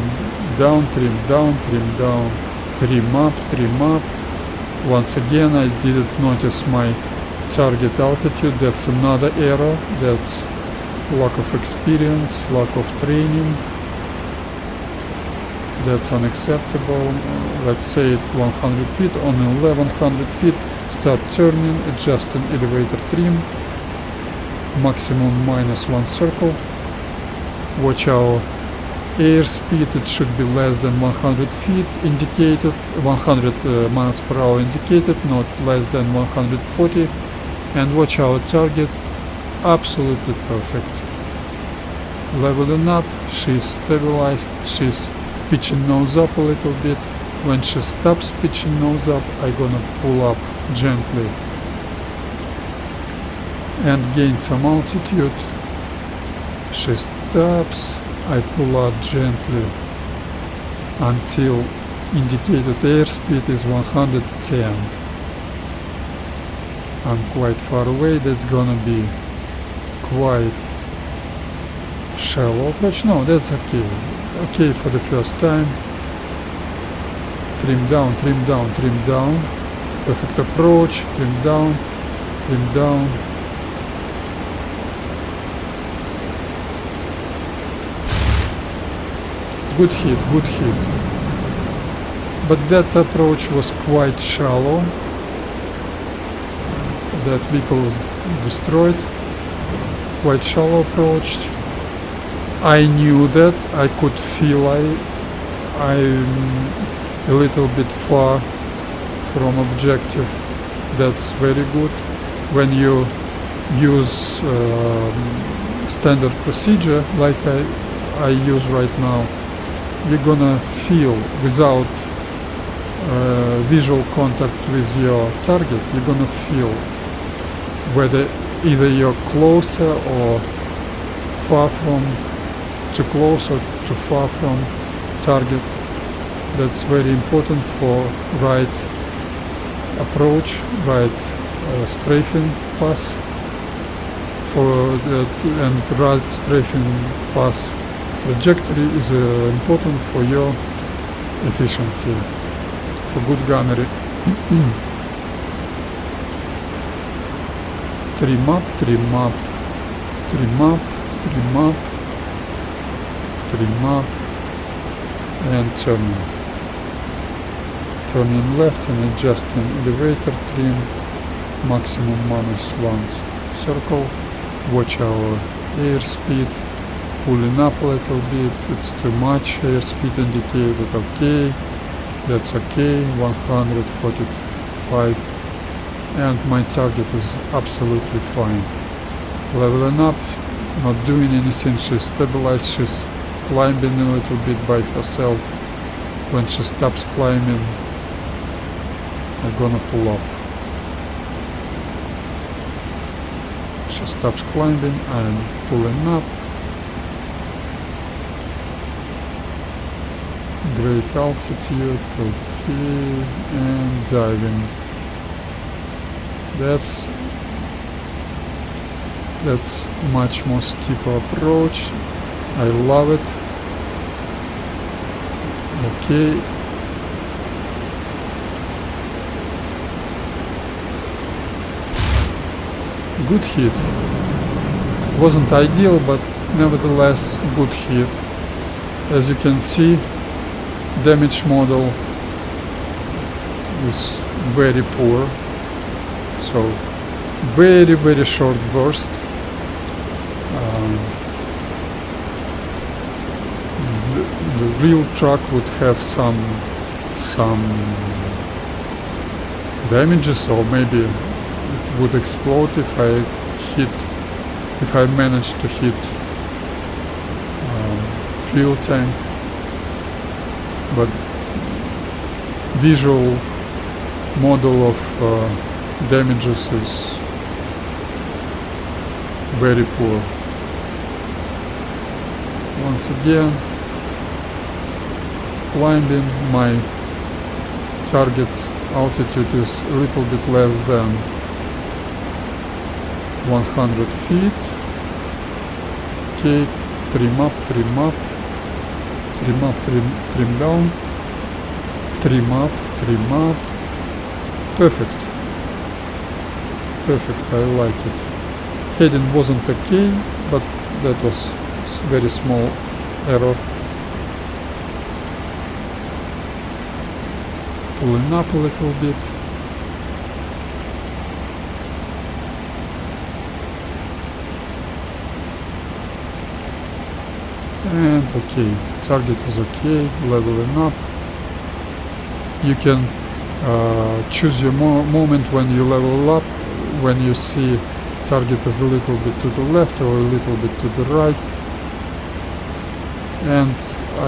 down, trim down, trim down, trim up, trim up. Once again I didn't notice my target altitude. That's another error. That's lack of experience, lack of training. That's unacceptable. Let's say it 100 feet. On 1100 feet start turning, adjusting elevator trim, maximum -1 circle. Watch our airspeed. It should be less than 100 feet indicated, 100 miles per hour indicated, not less than 140. And watch our target. Absolutely perfect. Leveling up. She's stabilized. She's pitching nose up a little bit. When she stops pitching nose up, I'm gonna pull up gently and gain some altitude. She stops. I pull up gently until indicated airspeed is 110. I'm quite far away. That's gonna be quite shallow approach. No, that's okay. Okay for the first time. Trim down, trim down, trim down. Perfect approach. Trim down, trim down. Good hit, good hit. But that approach was quite shallow. That vehicle was destroyed. Quite shallow approach. I knew that. I could feel I'm a little bit far from objective. That's very good. When you use standard procedure like I use right now, you're gonna feel without visual contact with your target, you're gonna feel whether either you're closer or far from, too close or too far from target. That's very important for right approach, right strafing pass. For that, and right strafing pass trajectory is important for your efficiency, for good gunnery. Trim up, trim up, trim up, trim up, trim up, and turning. Turning left and adjusting elevator trim, maximum -1 circle. Watch our airspeed, pulling up a little bit, it's too much airspeed indicated, okay, that's okay, 145, and my target is absolutely fine. Leveling up, not doing anything, she's stabilized, she's climbing a little bit by herself. When she stops climbing, I'm gonna pull up. She stops climbing, I'm pulling up. Great altitude, okay, and diving. That's much more steeper approach. I love it. Okay. Good hit. Wasn't ideal, but nevertheless good hit. As you can see, damage model is very poor. So very short burst. The real truck would have some damages, or maybe it would explode if I managed to hit fuel tank. But visual model of damages is very poor. Once again, climbing, my target altitude is a little bit less than 100 feet. Okay, trim up, trim up, trim up, trim down, trim up, trim up. Perfect. Perfect, I like it. Heading wasn't okay, but that was very small error. Pulling up a little bit. And okay, target is okay, leveling up. You can choose your moment when you level up, when you see target is a little bit to the left or a little bit to the right. And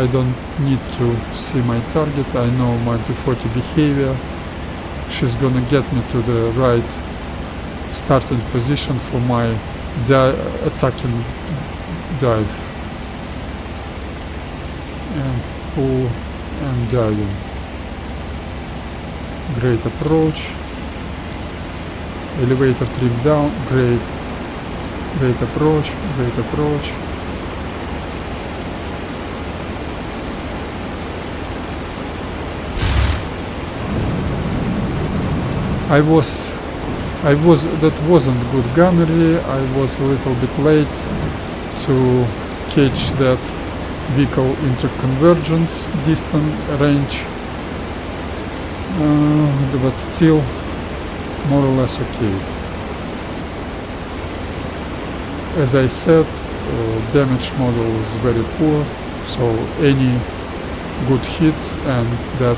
I don't need to see my target, I know my P-40 behavior. She's gonna get me to the right starting position for my attacking dive. And pull and diving. Great approach. Elevator trim down, great approach, great approach. That wasn't good gunnery. I was a little bit late to catch that vehicle into convergence distance range, but still more or less okay. As I said, damage model is very poor, so any good hit and that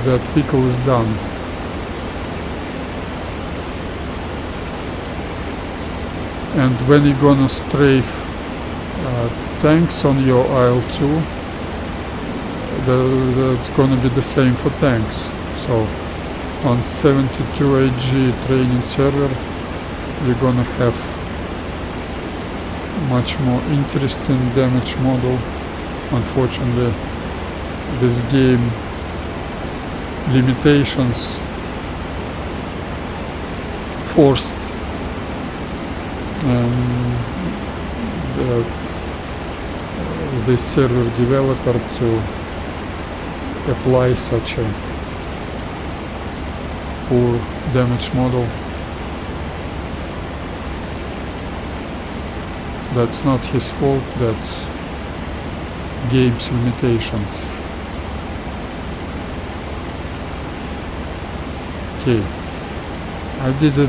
that vehicle is done. And when you're gonna strafe tanks on your IL-2, that's gonna be the same for tanks. So on 72HG training server, you're gonna have much more interesting damage model. Unfortunately, this game limitations forced the server developer to apply such a poor damage model. That's not his fault, that's game's limitations. Okay, I did a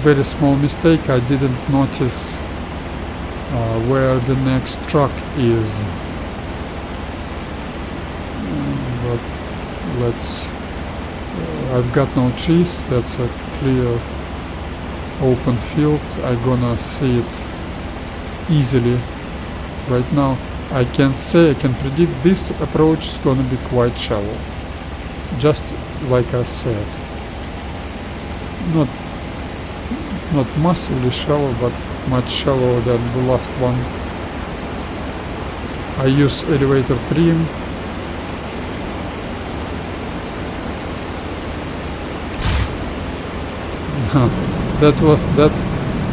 very small mistake. I didn't notice where the next truck is. But let's... I've got no trees, that's a clear open field. I'm gonna see it easily. Right now I can't say, I can predict this approach is gonna be quite shallow. Just like I said. Not massively shallow, but much shallower than the last one. I use elevator trim.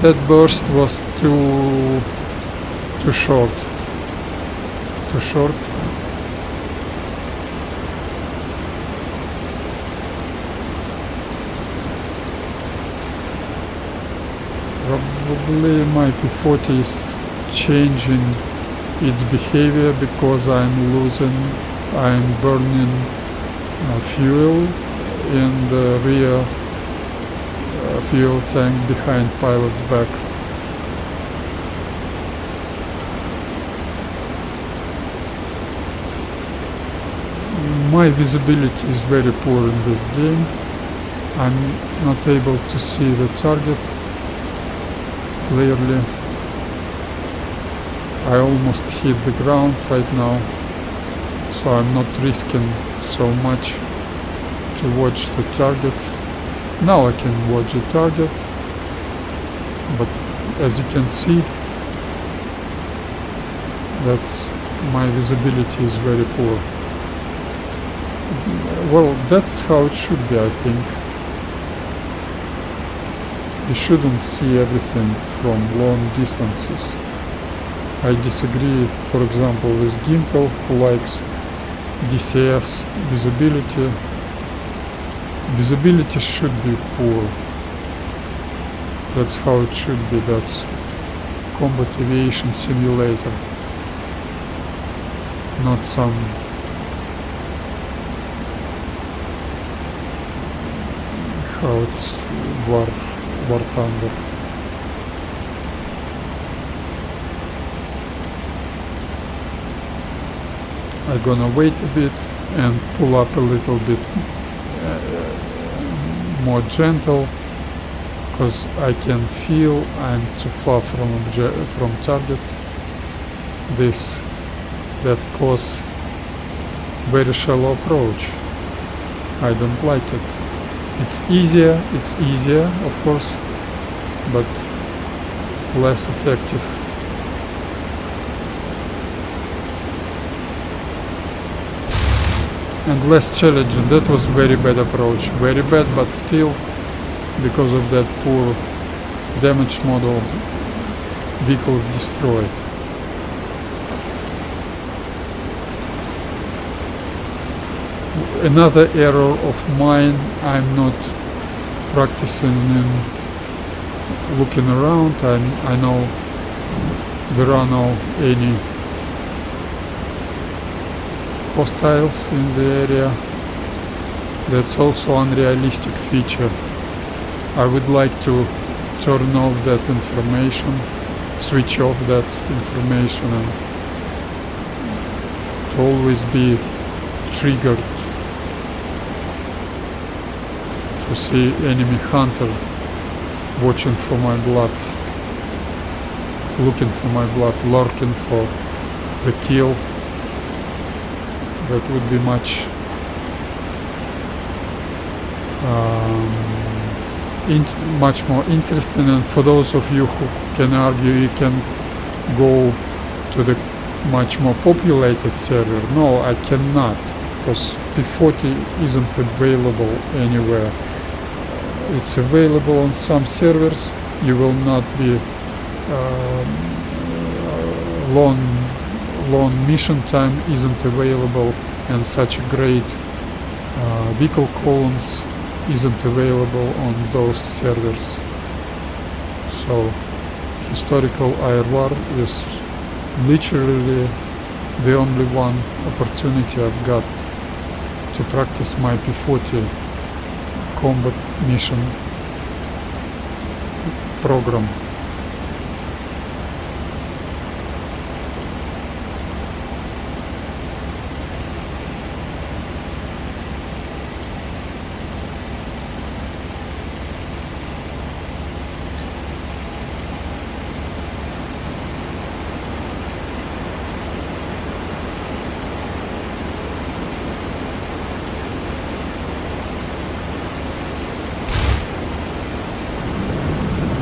that burst was too short. Too short. Probably my P-40 is changing its behavior because I'm burning fuel in the rear fuel tank behind pilot's back. My visibility is very poor in this game. I'm not able to see the target clearly. I almost hit the ground right now, so I'm not risking so much to watch the target. Now I can watch the target, but as you can see, that's my visibility is very poor. Well, that's how it should be, I think. You shouldn't see everything from long distances. I disagree, for example, with Gimpel, who likes DCS visibility. Visibility should be poor. That's how it should be. That's combat aviation simulator, not some how it's War Thunder. I'm gonna wait a bit and pull up a little bit more gentle, because I can feel I'm too far from target. That cause very shallow approach. I don't like it. It's easier, of course, but less effective. And less challenging. That was very bad approach. Very bad, but still, because of that poor damage model, vehicles destroyed. Another error of mine, I'm not practicing in looking around. I know there are no any hostiles in the area. That's also unrealistic feature. I would like to turn off that information, switch off that information, and to always be triggered to see enemy hunter watching for my blood, looking for my blood, lurking for the kill. That would be much much more interesting. And for those of you who can argue you can go to the much more populated server, no, I cannot, because P-40 isn't available anywhere. It's available on some servers. You will not be long mission time isn't available, and such great vehicle columns isn't available on those servers. So historical IR is literally the only one opportunity I've got to practice my P-40 combat mission program.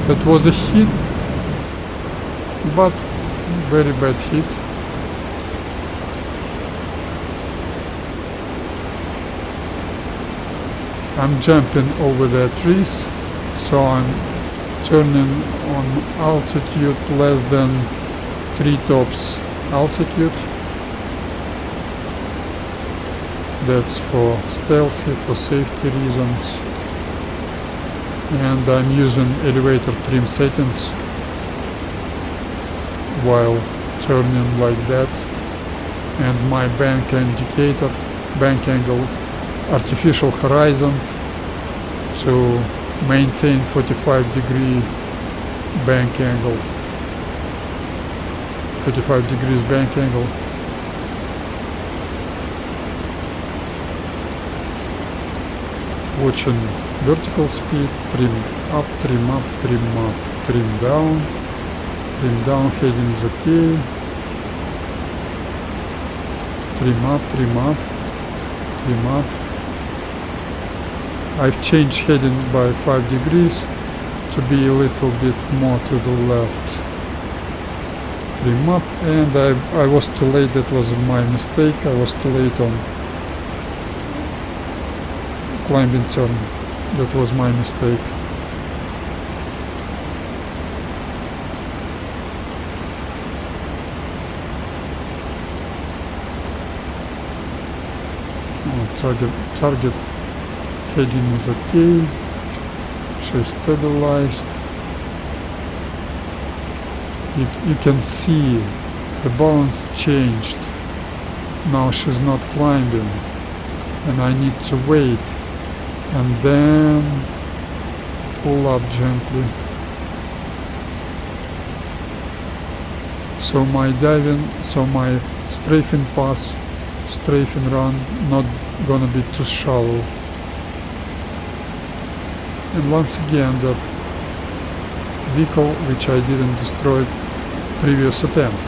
That was a hit, but very bad hit. I'm jumping over the trees, so I'm turning on altitude less than 3 tops altitude. That's for stealthy, for safety reasons. And I'm using elevator trim settings while turning like that, and my bank indicator, bank angle, artificial horizon to maintain 45-degree bank angle, 45 degrees bank angle. Watching vertical speed, trim up, trim up, trim up, trim down, heading is okay, trim up, trim up, trim up. I've changed heading by 5 degrees to be a little bit more to the left. Trim up, and I was too late. That was my mistake. I was too late on climbing turn. That was my mistake. Target heading is okay. She's stabilized. You can see the balance changed. Now she's not climbing, and I need to wait and then pull up gently. So my diving, so my strafing pass, strafing run, not gonna be too shallow. And once again, the vehicle which I didn't destroy previous attempt.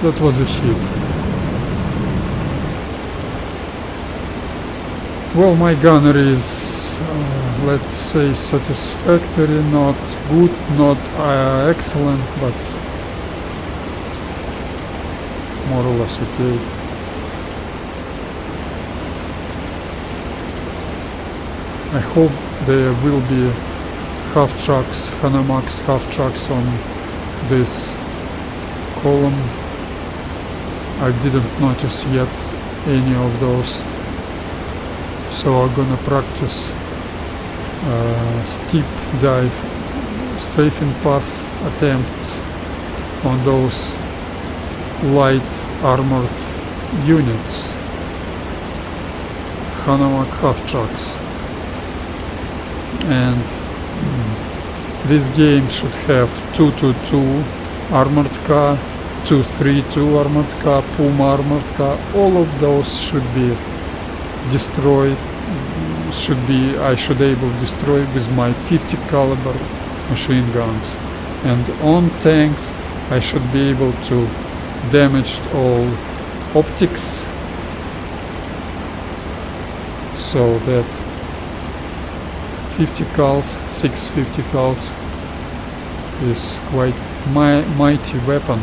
That was a hit. Well, my gunnery is, let's say, satisfactory, not good, not excellent, but more or less okay. I hope there will be half trucks, Hanamax half trucks on this column. I didn't notice yet any of those. So I'm gonna practice steep dive, strafing pass attempts on those light armored units, Hanamax half trucks. And this game should have 222 armored car, 232 armored car, Puma armored car, all of those should be destroyed, I should able to destroy with my 50 caliber machine guns. And on tanks I should be able to damage all optics, so that 50 cals, 650 cals is quite mighty weapon.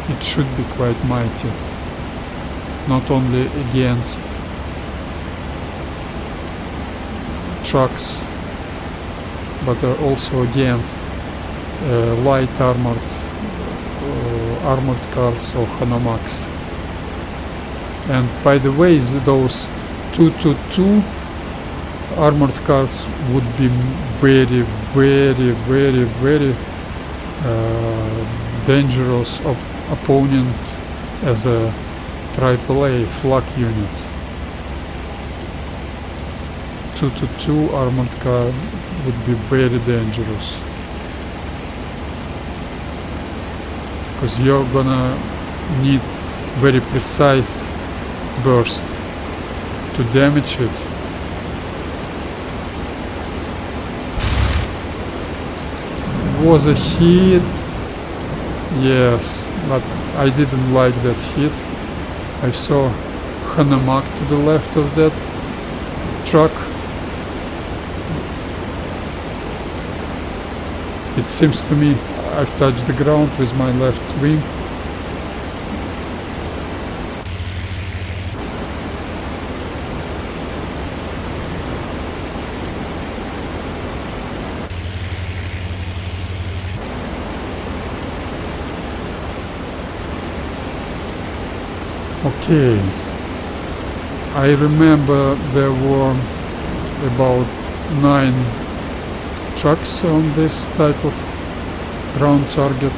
It should be quite mighty, not only against trucks, but also against light armored cars or Hanomaks. And by the way, those 222 armored cars would be very dangerous opponent as a AAA flak unit. 222 armored car would be very dangerous, because you're gonna need very precise burst to damage it. Was a hit, yes, but I didn't like that hit. I saw Hanomag to the left of that truck. It seems to me I've touched the ground with my left wing. Okay, I remember there were about 9 trucks on this type of ground target.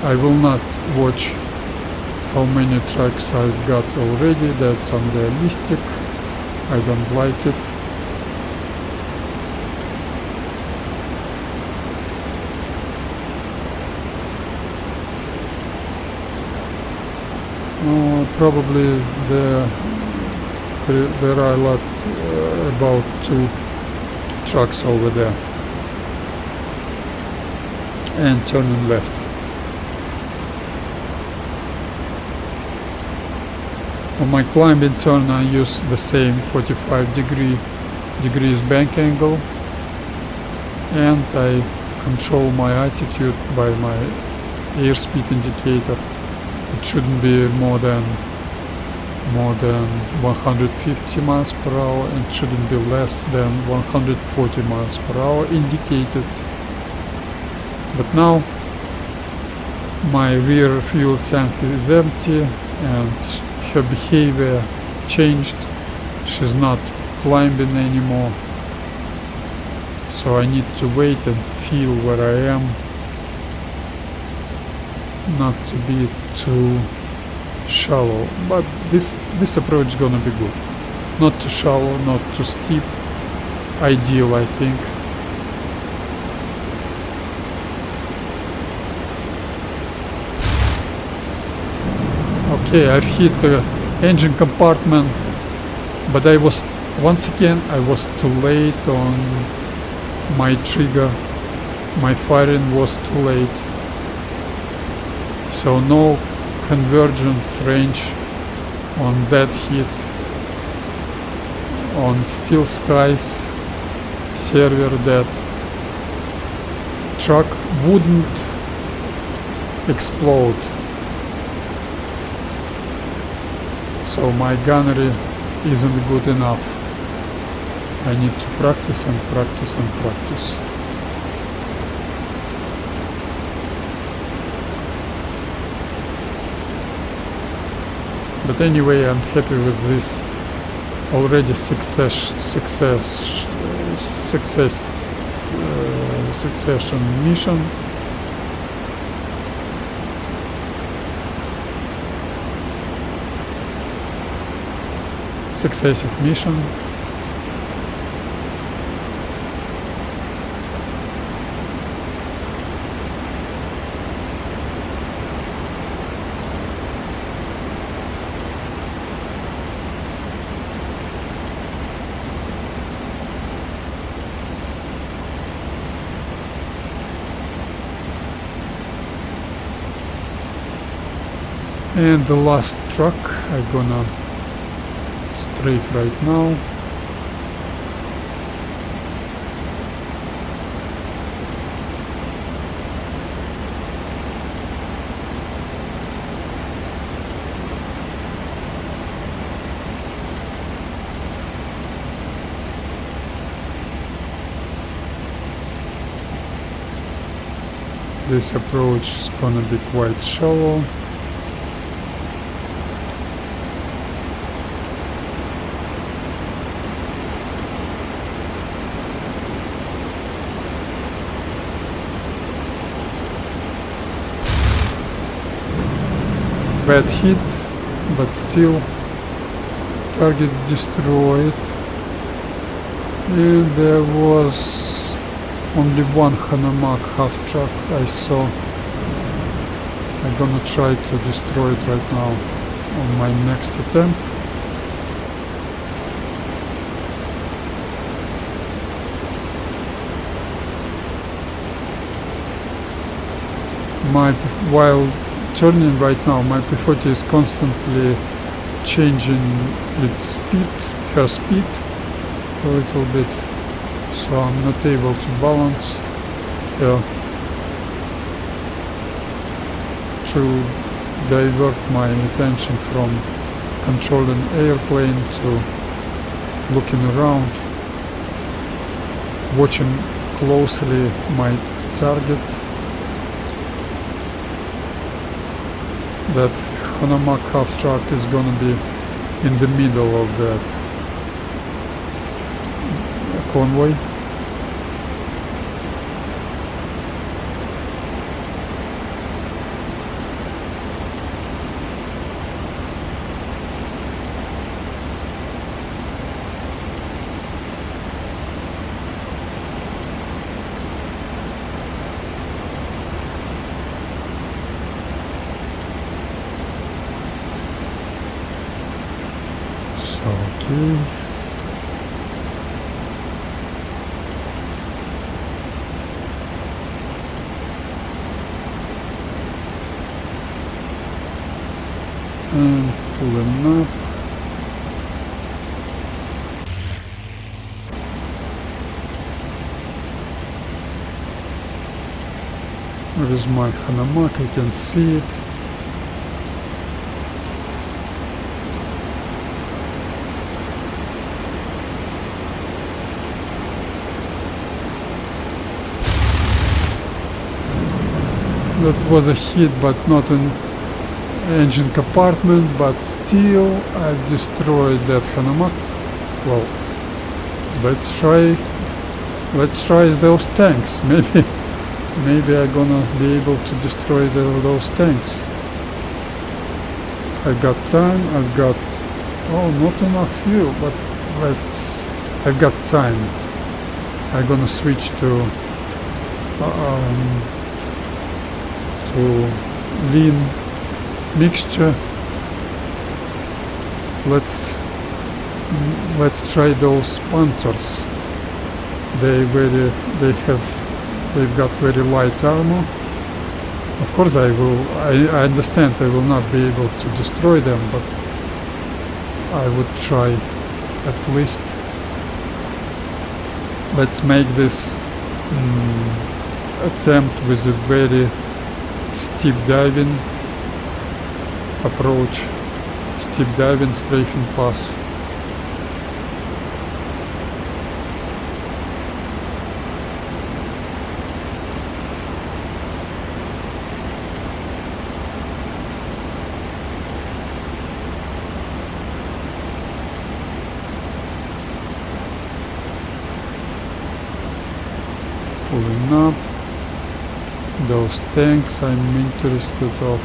I will not watch how many trucks I've got already, that's unrealistic. I don't like it. Probably there are a lot, about 2 trucks over there, and turning left. On my climbing turn I use the same 45 degrees bank angle, and I control my altitude by my airspeed indicator. It shouldn't be more than 150 miles per hour, and shouldn't be less than 140 miles per hour indicated. But now my rear fuel tank is empty and her behavior changed. She's not climbing anymore, so I need to wait and feel where I am, not to be too shallow. But this approach is gonna be good. Not too shallow, not too steep. Ideal, I think. Okay, I've hit the engine compartment, but I was too late on my trigger. My firing was too late. So no convergence range on that hit. On Steel Skies server, that truck wouldn't explode. So my gunnery isn't good enough. I need to practice and practice and practice. But anyway, I'm happy with this already succession mission. Successive mission. And the last truck I'm gonna strafe right now. This approach is gonna be quite shallow. Bad hit, but still target destroyed. And there was only one Hanomag half truck I saw. I'm gonna try to destroy it right now on my next attempt. While turning right now, my P-40 is constantly changing its speed, her speed a little bit. So I'm not able to balance to divert my attention from controlling airplane to looking around, watching closely my target. That Hanomag half truck is gonna be in the middle of that convoy. Okay. And pulling up. Where is my Hanomag? I can see it. That was a hit, but not an engine compartment, but still I destroyed that Hanomag. Well, let's try those tanks. Maybe I'm gonna be able to destroy those tanks. I got time, I've got, oh, not enough fuel, but I've got time. I'm gonna switch to lean mixture. Let's try those Panzers. They've got very light armor. Of course I understand I will not be able to destroy them, but I would try at least. Let's make this attempt with a very steep diving approach, steep diving, strafing pass. Pulling up. Those tanks I'm interested of.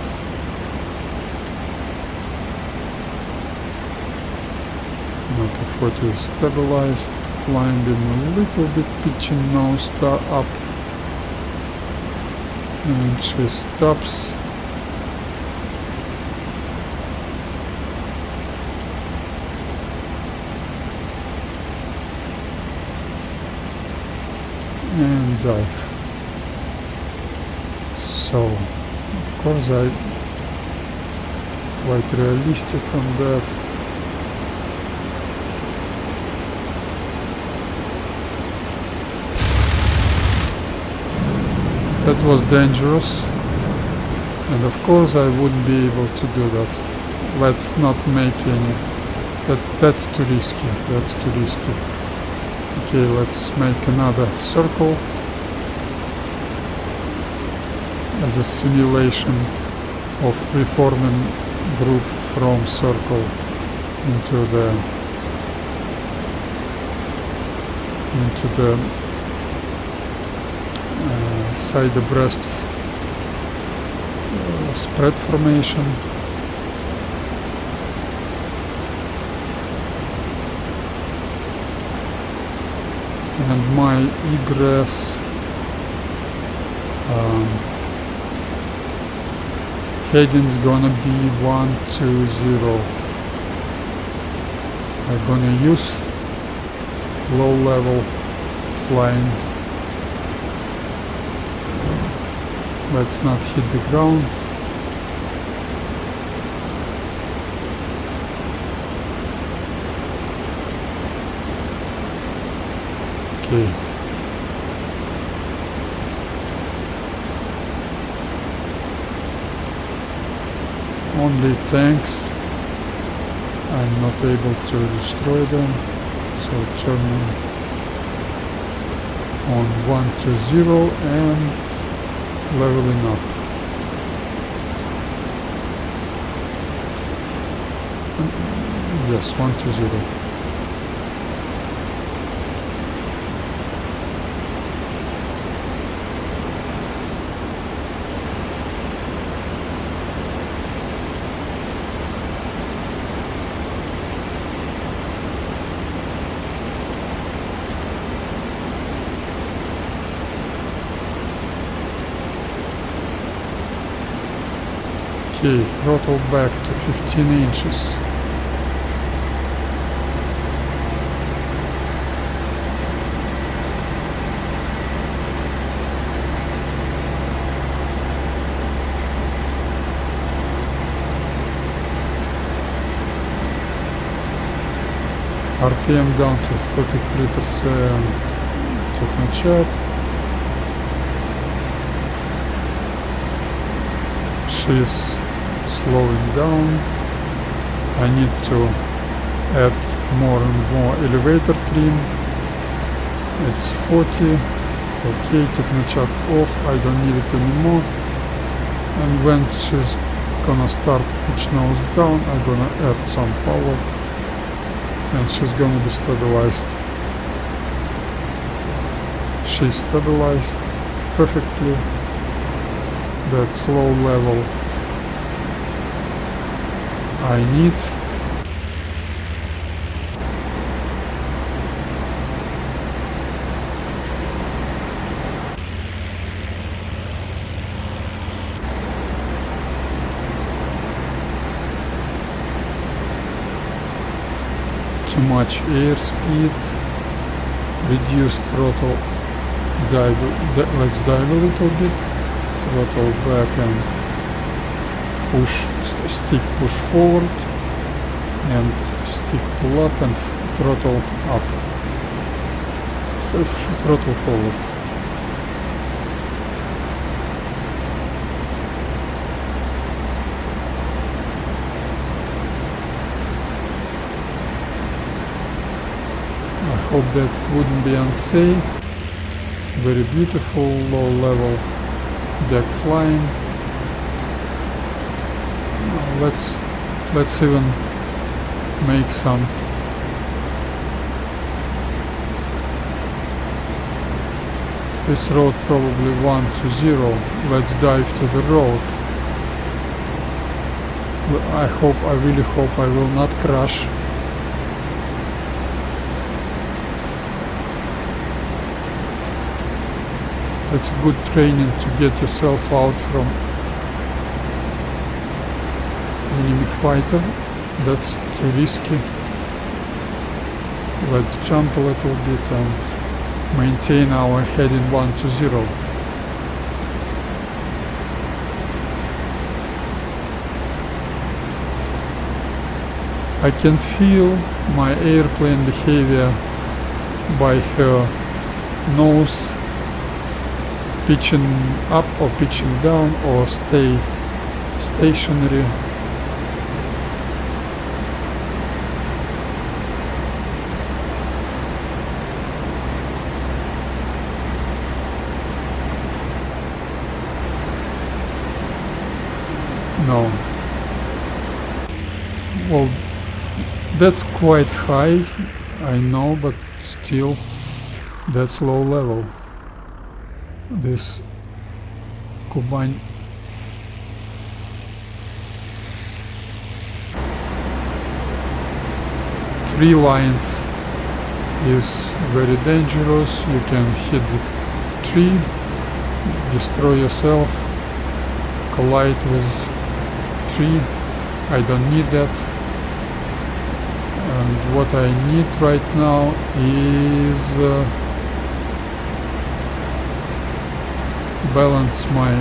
My P-40 is stabilized, climbing a little bit, pitching nose up, and she stops. And dive. So, of course quite realistic on that. That was dangerous, and of course I wouldn't be able to do that. Let's not make any. That's too risky. That's too risky. Okay, let's make another circle as a simulation of reforming group from circle into the side abreast spread formation. And my egress heading's gonna be 120. I'm gonna use low level flying. Let's not hit the ground. Okay. Only tanks. I'm not able to destroy them, so turning on 120 and leveling up. Yes, 120. Okay, throttle back to 15 inches. RPM down to 43%. Техночат. She's slowing down. I need to add more and more elevator trim. It's 40. Okay, technochat off. I don't need it anymore. And when she's gonna start pitch nose down, I'm gonna add some power. And she's gonna be stabilized. She's stabilized perfectly. That's low level I need. Too much airspeed. Reduced throttle. Let's dive a little bit. Throttle back and push, stick push forward, and stick pull up and throttle up. Throttle forward. I hope that wouldn't be unsafe. Very beautiful low level back flying. Let's even make some this road probably 120. Let's dive to the road. I really hope I will not crash. It's good training to get yourself out from enemy fighter. That's too risky. Let's jump a little bit and maintain our heading 120. I can feel my airplane behavior by her nose pitching up or pitching down or stay stationary. No. Well, that's quite high, I know, but still that's low level. This Kuban. Three lines is very dangerous. You can hit the tree, destroy yourself, collide with tree. I don't need that. And what I need right now is balance my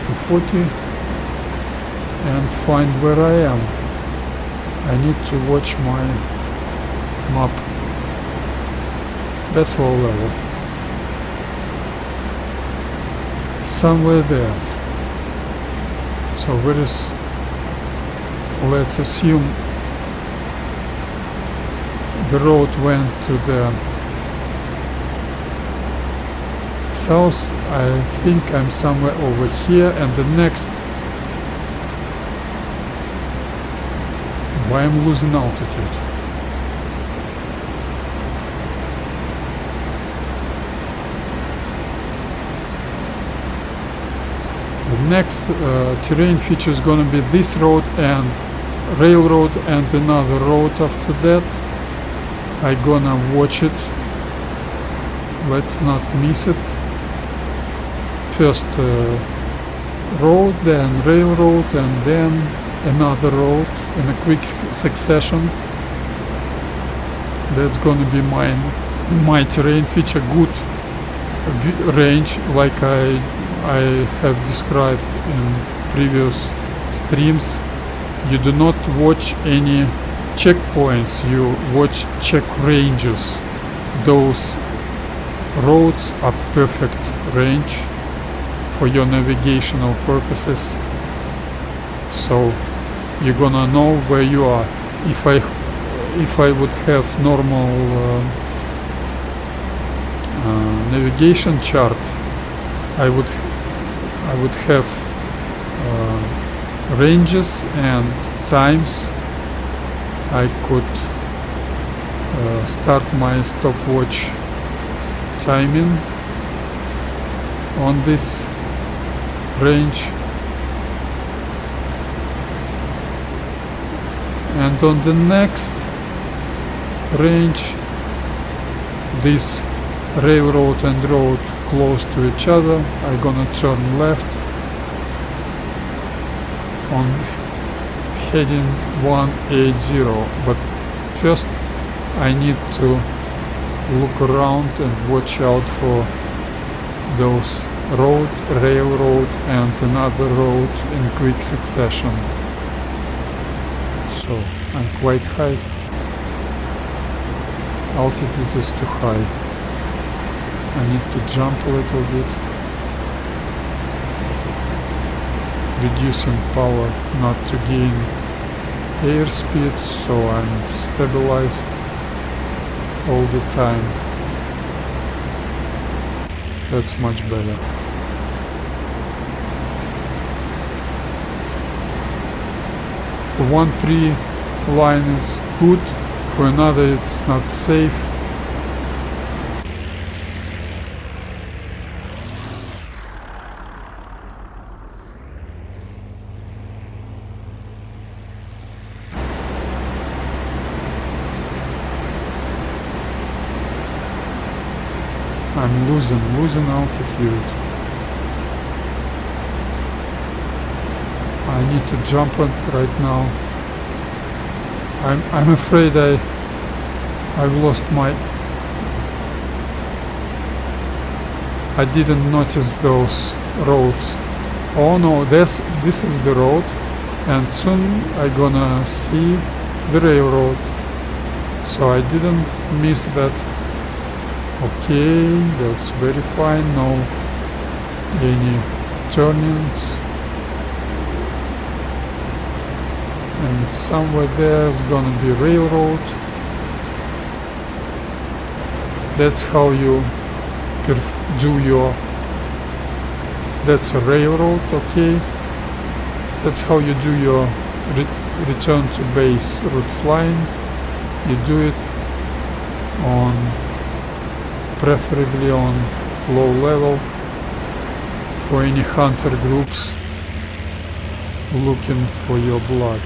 P-40 and find where I am. I need to watch my map. That's low level. Somewhere there. So where is, let's assume the road went to the south. I think I'm somewhere over here, and the next, why I'm losing altitude? The next terrain feature is gonna be this road and railroad and another road after that. I gonna watch it. Let's not miss it. First road, then railroad, and then another road in a quick succession. That's gonna be my terrain feature. Good range, like I have described in previous streams. You do not watch any checkpoints, you watch check ranges. Those roads are perfect range for your navigational purposes, so you're gonna know where you are. If I would have normal navigation chart, I would have ranges and times. I could start my stopwatch timing on this range, and on the next range, this railroad and road close to each other, I'm gonna turn left on heading 180, but first I need to look around and watch out for those road, railroad and another road in quick succession. So I'm quite high. Altitude is too high. I need to jump a little bit. Reducing power not to gain airspeed, so I'm stabilized all the time. That's much better. For one tree line is good, for another it's not safe. I'm losing altitude. I need to jump on right now. I'm afraid I've lost my. I didn't notice those roads. Oh no, this is the road, and soon I'm gonna see the railroad, so I didn't miss that. Okay, that's very fine, no any turnings, and somewhere there's gonna be railroad. That's how you do your, that's a railroad, okay. That's how you do your return to base route flying. You do it on, preferably on low level, for any hunter groups looking for your blood.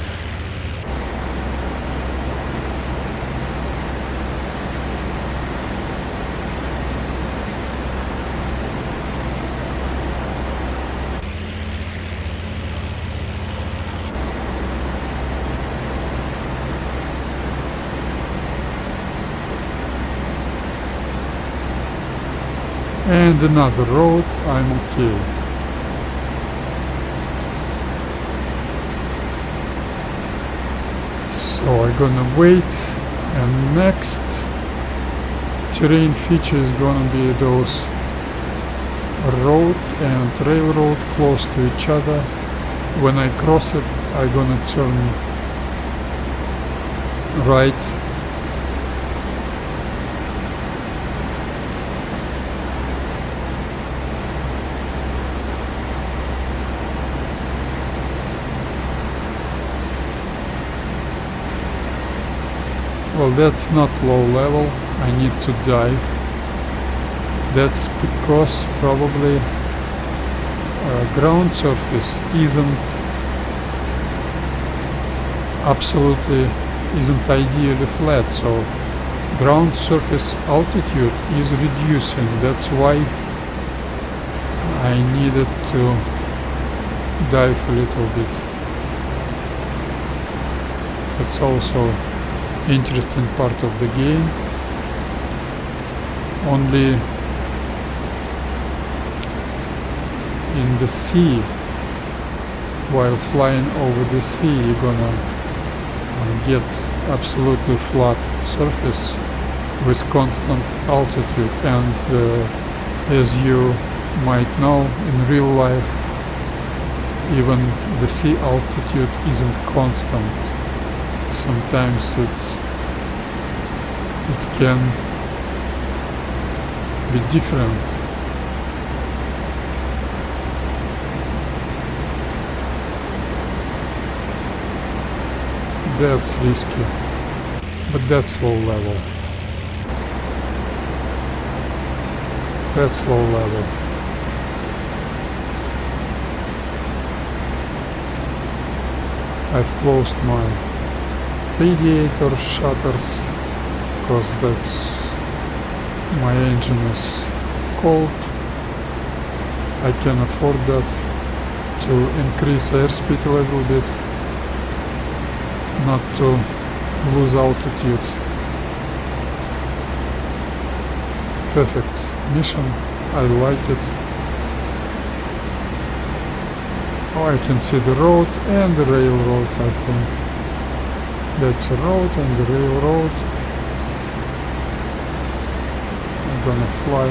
And another road, I'm okay. So I'm gonna wait, and next terrain feature is gonna be those road and railroad close to each other. When I cross it, I'm gonna turn right. Well, that's not low level, I need to dive. That's because probably ground surface isn't ideally flat, so ground surface altitude is reducing. That's why I needed to dive a little bit. That's also interesting part of the game. Only in the sea, while flying over the sea, you're gonna get absolutely flat surface with constant altitude, and as you might know, in real life even the sea altitude isn't constant. Sometimes it can be different. That's risky, but that's low level. That's low level. I've closed my radiator shutters because that's my engine is cold. I can afford that to increase airspeed a little bit, not to lose altitude. Perfect mission, I like it. Oh, I can see the road and the railroad, I think. That's a road and the railroad. I'm gonna fly.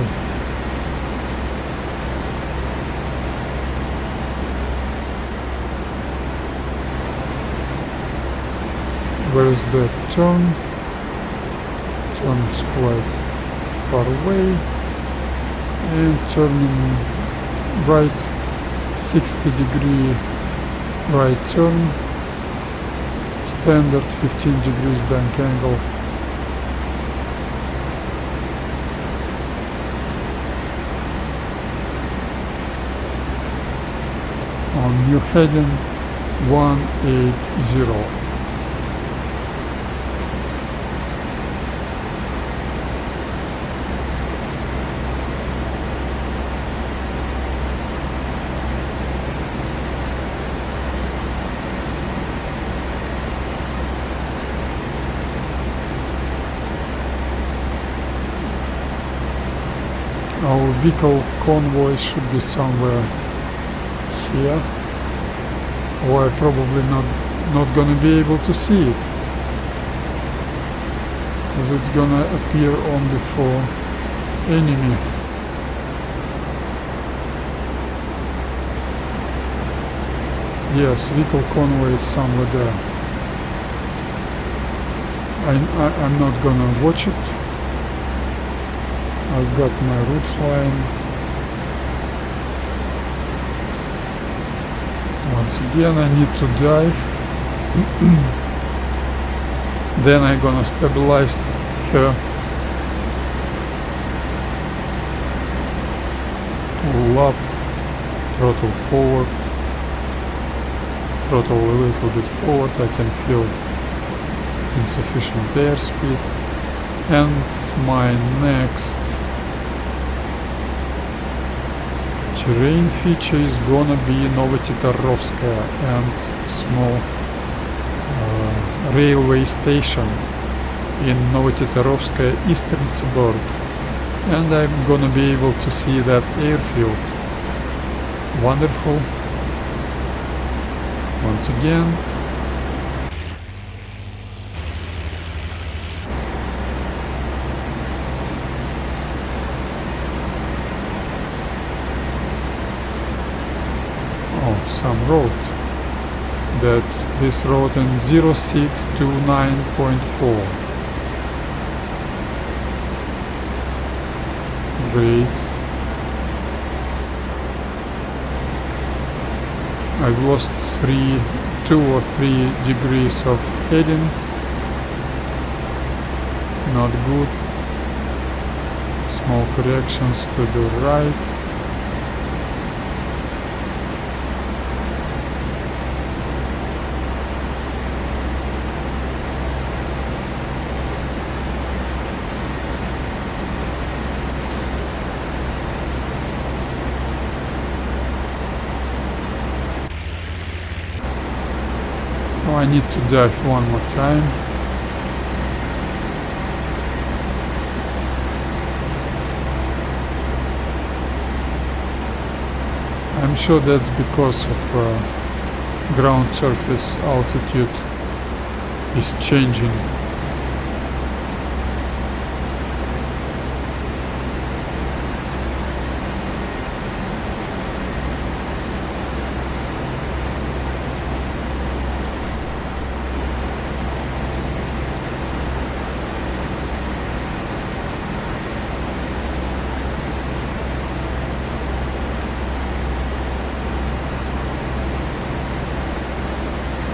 Where's the turn? Turn is quite far away. And turning right, 60-degree right turn. Standard 15 degrees bank angle. On new heading 180. Our vehicle convoy should be somewhere here, or I'm probably not gonna be able to see it. because it's gonna appear only for enemy. Yes, vehicle convoy is somewhere there. I'm not gonna watch it. I've got my route flying. Once again I need to dive. Then I'm gonna stabilize her. Pull up, throttle forward, throttle a little bit forward. I can feel insufficient airspeed. And my next terrain feature is gonna be Novotitarovskaya and small railway station in Novotitarovskaya eastern suburb, and I'm gonna be able to see that airfield. Wonderful. Once again. Oh, some road. That's this road in 0629.4. Great. I've lost 2 or 3 degrees of heading. Not good. Small corrections to the right. I need to dive one more time. I'm sure that's because of ground surface altitude is changing.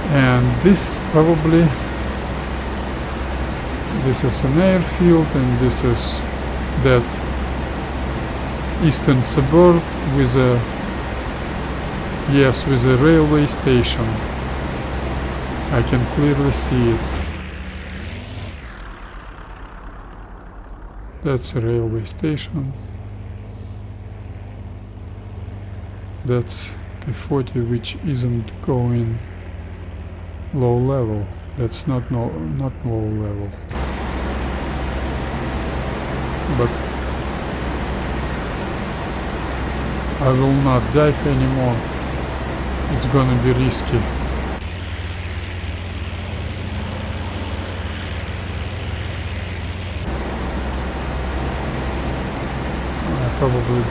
And this is an airfield, and this is that eastern suburb with a railway station. I can clearly see it. That's a railway station. That's P-40, which isn't going low level. That's not low level. But I will not dive anymore. It's gonna be risky. I probably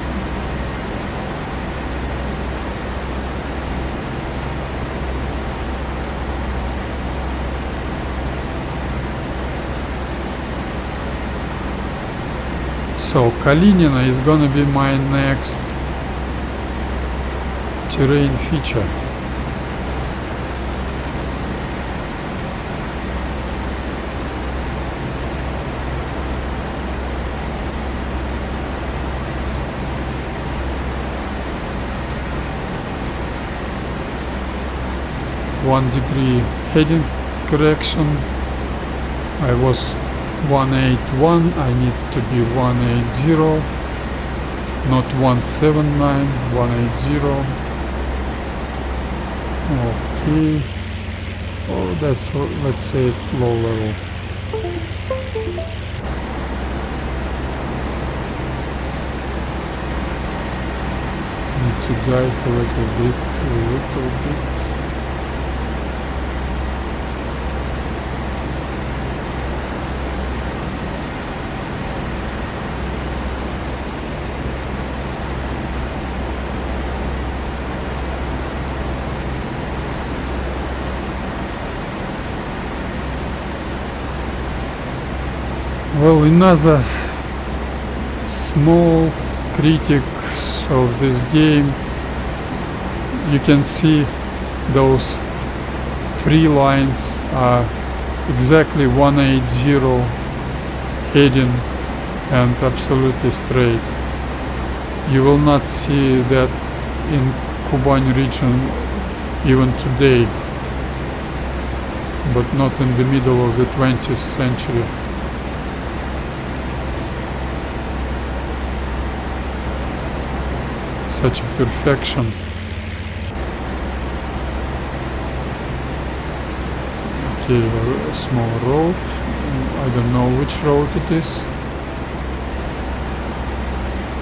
So Kalinina is gonna be my next terrain feature. One degree heading correction. I was 181, I need to be 180, not 179, 180. Okay. Oh, that's, let's say, low level. Need to dive a little bit. Well, another small critics of this game, you can see those three lines are exactly 180 heading and absolutely straight. You will not see that in Kuban region even today, but not in the middle of the 20th century. Such a perfection. Okay, a small road. I don't know which road it is.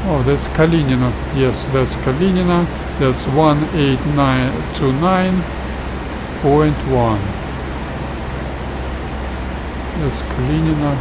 Oh, that's Kalinina. Yes, that's Kalinina. That's 18929.1. That's Kalinina.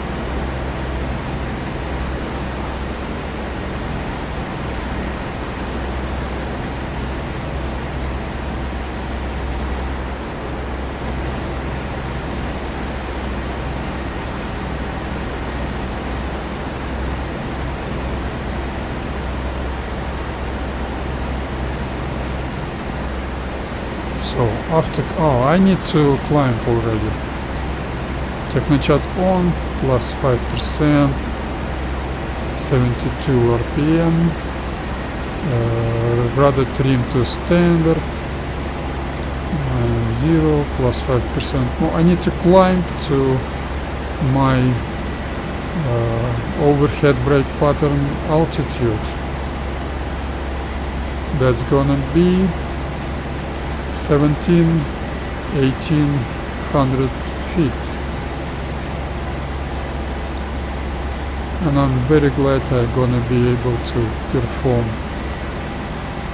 So after, oh, I need to climb already. Technochat on, plus 5%, 72 RPM, rudder trim to standard, 0, plus 5% more. I need to climb to my overhead brake pattern altitude. That's gonna be 1800 feet, and I'm very glad I'm gonna be able to perform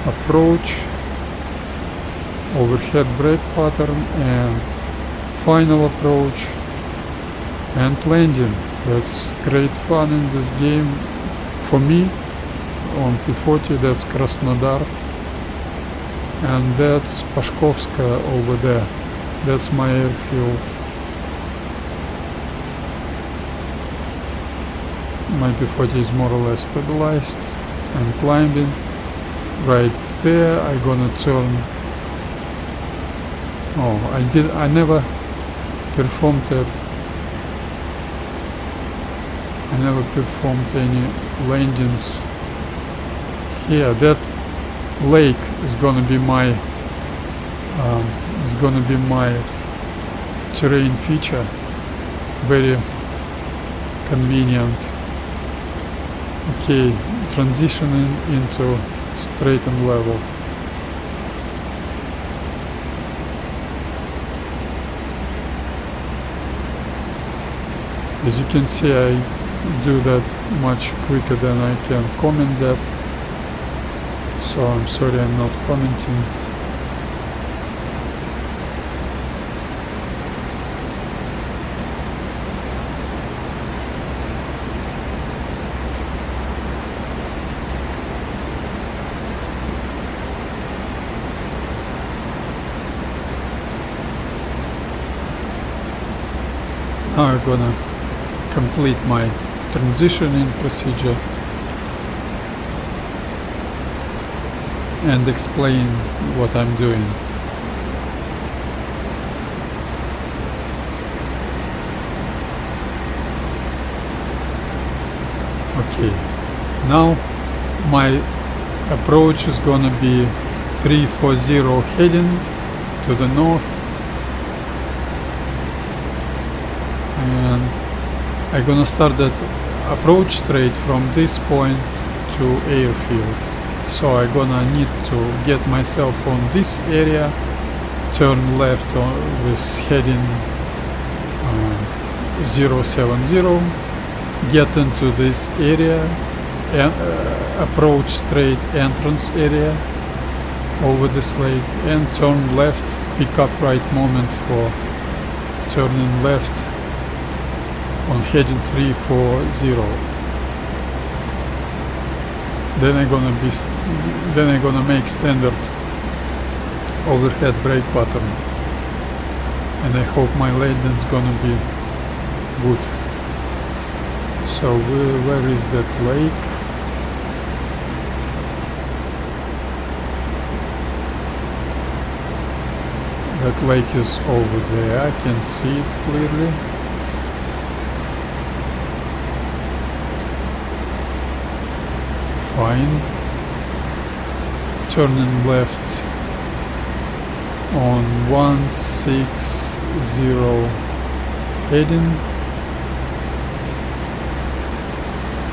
approach, overhead brake pattern, and final approach and landing. That's great fun in this game. For me, on P-40, that's Krasnodar. And that's Pashkovska over there. That's my airfield. My P-40 is more or less stabilized and climbing. Right there, I'm gonna turn. Oh, I never performed that. I never performed any landings here. That lake is gonna be my terrain feature. Very convenient. Okay, transitioning into straight and level. As you can see, I do that much quicker than I can comment that. So I'm sorry I'm not commenting. Now I'm gonna complete my transitioning procedure and explain what I'm doing. Okay, now my approach is gonna be 340 heading to the north, and I'm gonna start that approach straight from this point to airfield. So I'm gonna need to get myself on this area, turn left on with heading 070, get into this area, approach straight entrance area over this lake, and turn left, pick up right moment for turning left on heading 340. Then I'm gonna make standard overhead brake pattern, and I hope my landing's gonna be good. So where is that lake? That lake is over there, I can see it clearly. Fine. Turning left on 160 heading.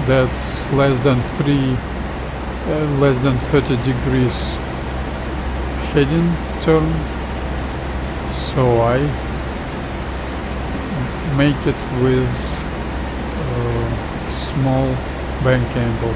That's less than 30 degrees heading turn. So I make it with small bank angle.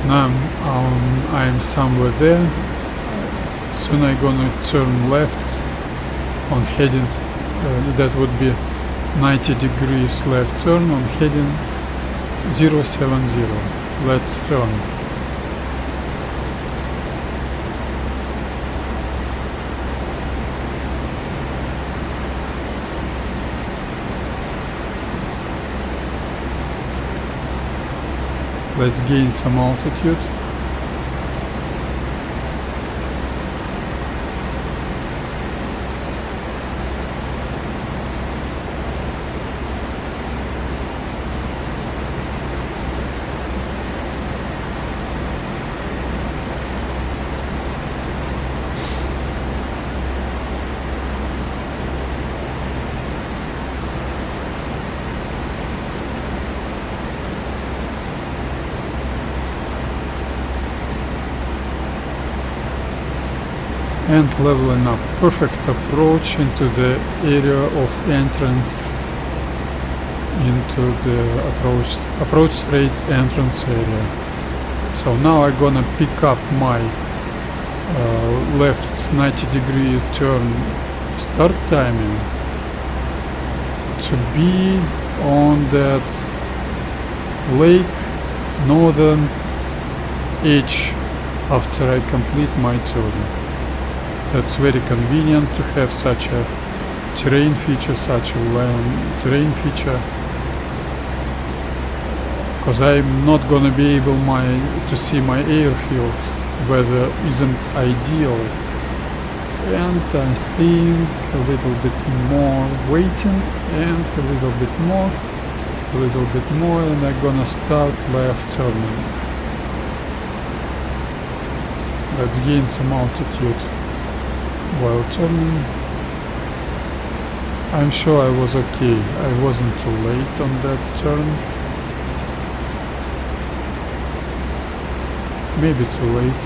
Now I'm somewhere there. Soon I'm gonna turn left on heading, that would be 90 degrees left turn on heading 070. Let's turn. Let's gain some altitude. And leveling up. Perfect approach into the area of entrance into the approach straight entrance area. So now I'm gonna pick up my left 90-degree turn start timing to be on that lake northern edge after I complete my turn. That's very convenient to have such a terrain feature, such a terrain feature, because I'm not gonna be able to see my airfield. Weather isn't ideal, and I think a little bit more waiting, and a little bit more, and I'm gonna start left turning. Let's gain some altitude while turning. I'm sure I was okay. I wasn't too late on that turn. Maybe too late.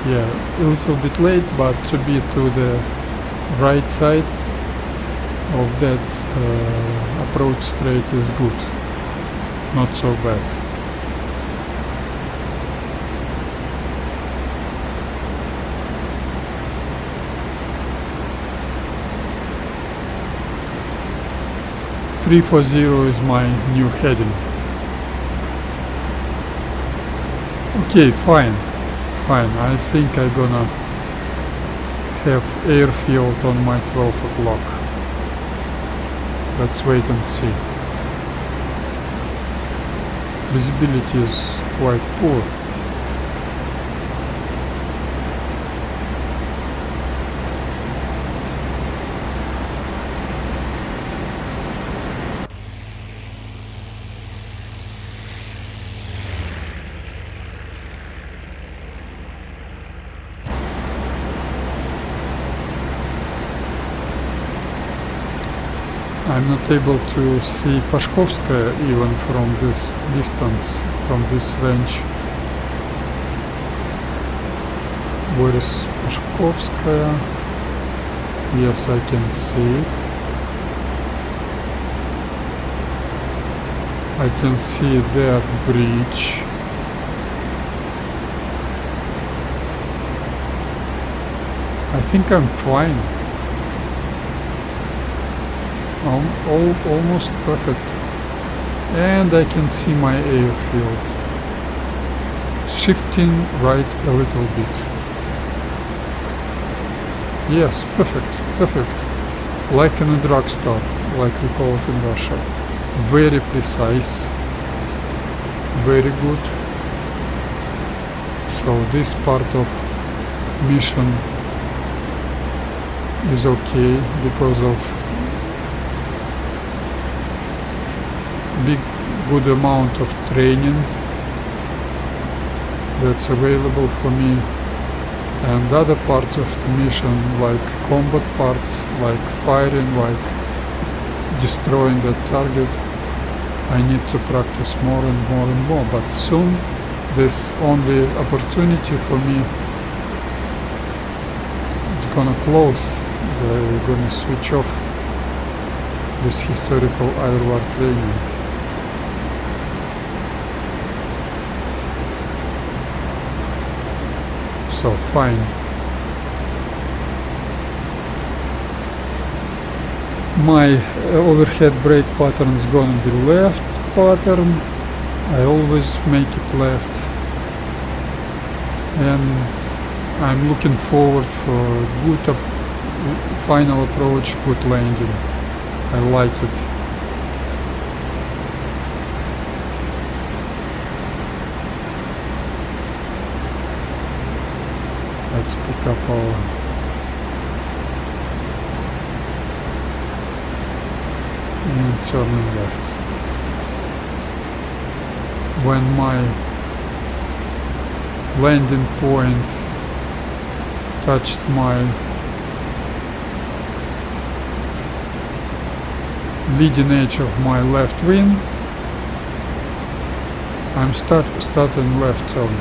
Yeah, a little bit late, but to be to the right side of that approach straight is good. Not so bad. .340 is my new heading. Okay, fine. I think I'm gonna have airfield on my 12 o'clock. Let's wait and see. Visibility is quite poor. I'm not able to see Pashkovskaya even from this distance, from this range. Where is Pashkovskaya? Yes, I can see it. I can see that bridge. I think I'm fine. Almost perfect. And I can see my airfield. Shifting right a little bit. Yes, perfect, perfect. Like in a drugstore, like we call it in Russia. Very precise. Very good. So this part of mission is okay because of good amount of training that's available for me, and other parts of the mission like combat parts, like firing, like destroying the target, I need to practice more and more and more, but soon this only opportunity for me is gonna close. We're gonna switch off this historical IL-2 training. So fine. My overhead brake pattern is gonna be left pattern. I always make it left, and I'm looking forward for good final approach, good landing. I like it. Let's pick up our and turning left. When my landing point touched my leading edge of my left wing, I'm starting left turn.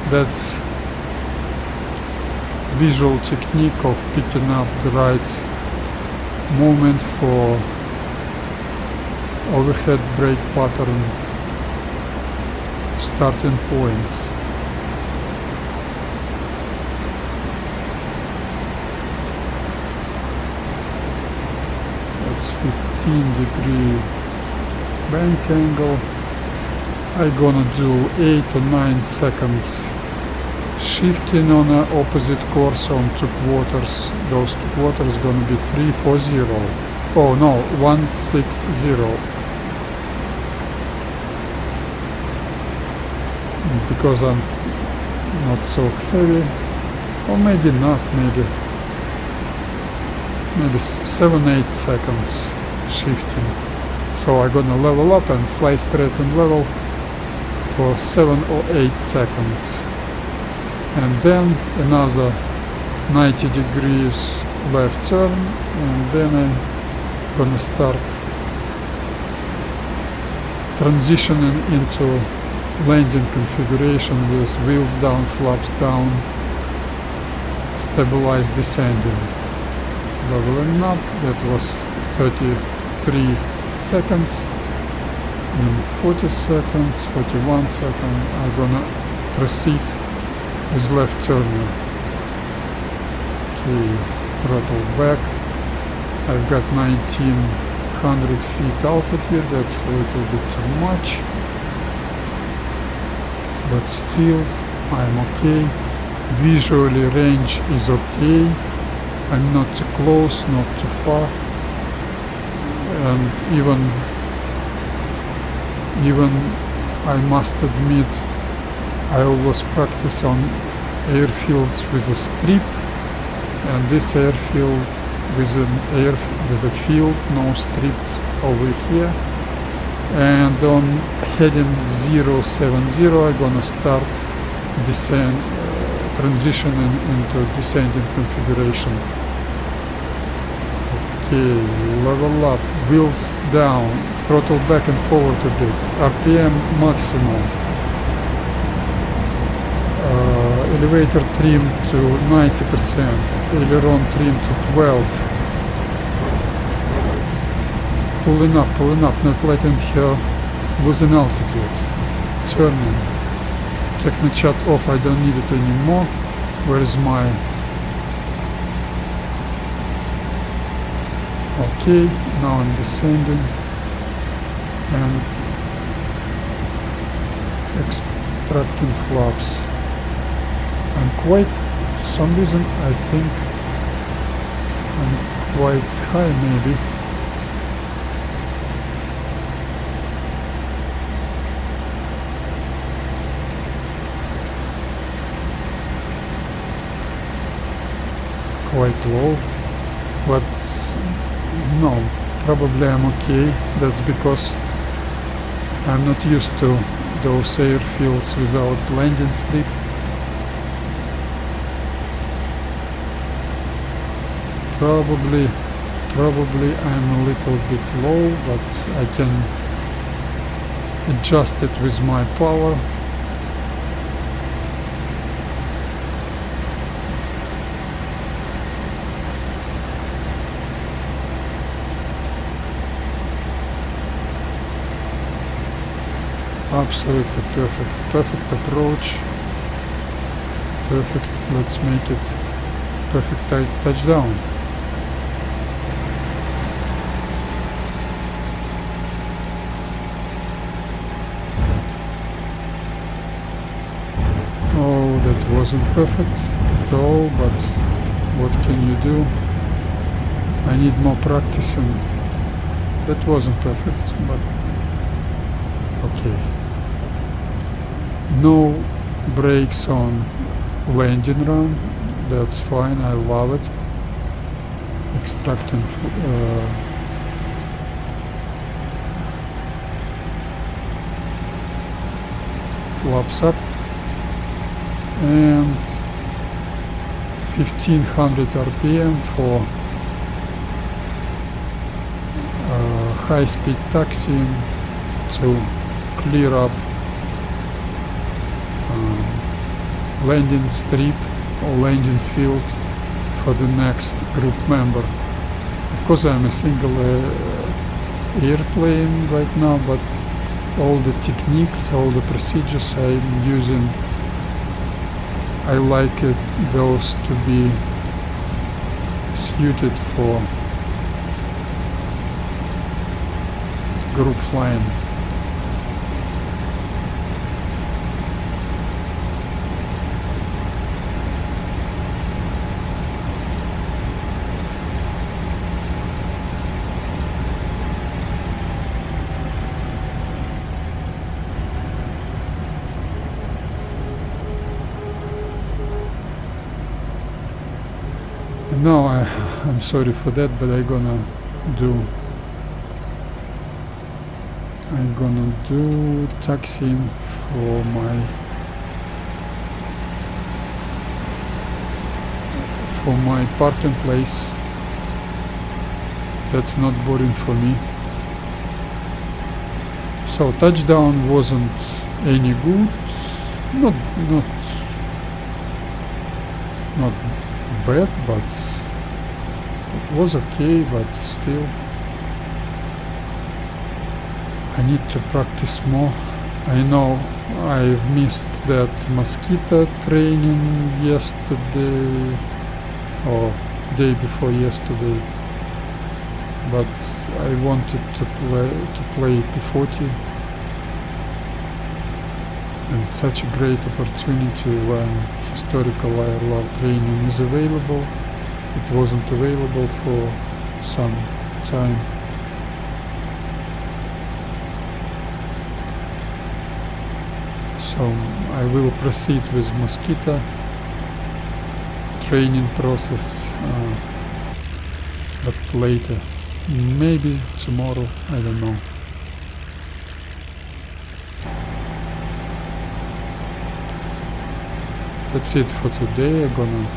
That's visual technique of picking up the right moment for overhead brake pattern starting point. That's 15-degree bank angle. I'm gonna do 8 or 9 seconds shifting on the opposite course on 2 quarters. Those 2 quarters gonna be 340. Oh no, 160. Because I'm not so heavy, or maybe not, maybe 7-8 seconds shifting. So I'm gonna level up and fly straight and level for 7 or 8 seconds, and then another 90 degrees left turn, and then I'm gonna start transitioning into landing configuration with wheels down, flaps down, stabilized descending. Leveling up, that was 33 seconds. In 40 seconds, 41 seconds, I'm gonna proceed with left turning. Okay, throttle back. I've got 1900 feet altitude, that's a little bit too much. But still, I'm okay. Visually, range is okay. I'm not too close, not too far. And even I must admit, I always practice on airfields with a strip, and this airfield with a field, no strip over here. And on heading 070, I'm gonna start transitioning into descending configuration. Okay, level up, wheels down, throttle back and forward a bit, RPM maximum, elevator trim to 90%, aileron trim to 12. Pulling up, not letting her lose an altitude. Turning. Technochat off, I don't need it anymore. Where's my... Okay, now I'm descending. And extracting flaps. I'm quite... some reason I think I'm quite high maybe. Quite low, but no, probably I'm okay. That's because I'm not used to those airfields without landing strip. Probably I'm a little bit low, but I can adjust it with my power. Absolutely perfect approach, perfect, let's make it perfect touchdown. Oh, that wasn't perfect at all, but what can you do? I need more practice, and that wasn't perfect, but okay. No brakes on landing run, that's fine, I love it. Extracting flaps up, and 1500 RPM for high-speed taxiing to clear up landing strip or landing field for the next group member. Of course I'm a single airplane right now, but all the techniques, all the procedures I'm using, I like those to be suited for group flying. No, I'm sorry for that, but I'm gonna do taxiing for my parking place. That's not boring for me. So touchdown wasn't any good. Not bad, but it was okay, but still I need to practice more. I know I've missed that mosquito training yesterday or day before yesterday, but I wanted to play P-40, and such a great opportunity when historical IL-2 training is available. It wasn't available for some time. So I will proceed with mosquito training process, but later, maybe tomorrow, I don't know. That's it for today. I'm gonna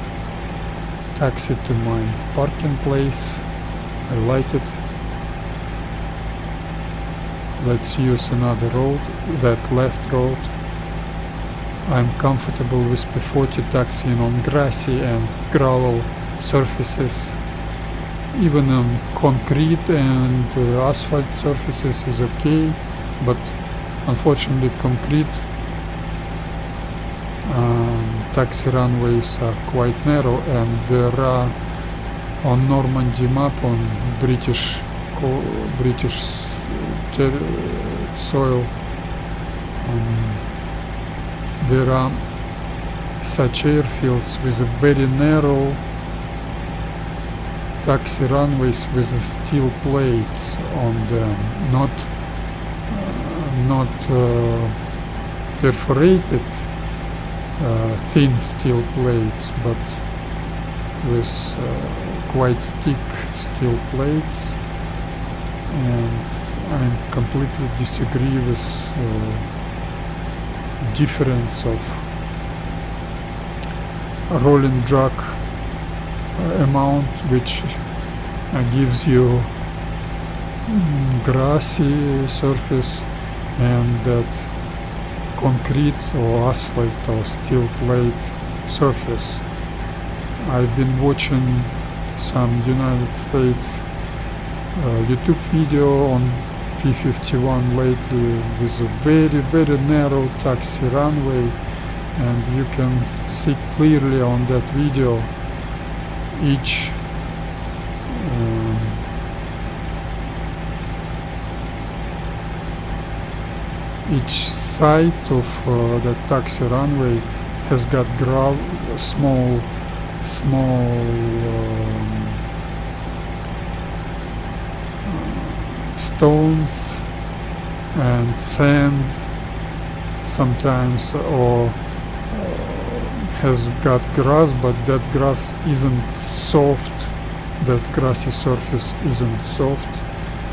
taxi to my parking place. I like it. Let's use another road, that left road. I'm comfortable with P-40 taxiing on grassy and gravel surfaces. Even on concrete and asphalt surfaces is okay, but unfortunately concrete taxi runways are quite narrow, and there are on Normandy map on British soil there are such airfields with a very narrow taxi runways with steel plates on them, not perforated thin steel plates, but with quite thick steel plates. And I completely disagree with difference of rolling drag amount, which gives you grassy surface, and that concrete or asphalt or steel plate surface. I've been watching some United States YouTube video on P-51 lately with a very narrow taxi runway, and you can see clearly on that video each side of the taxi runway has got small stones and sand sometimes, or has got grass, but that grass isn't soft, that grassy surface isn't soft,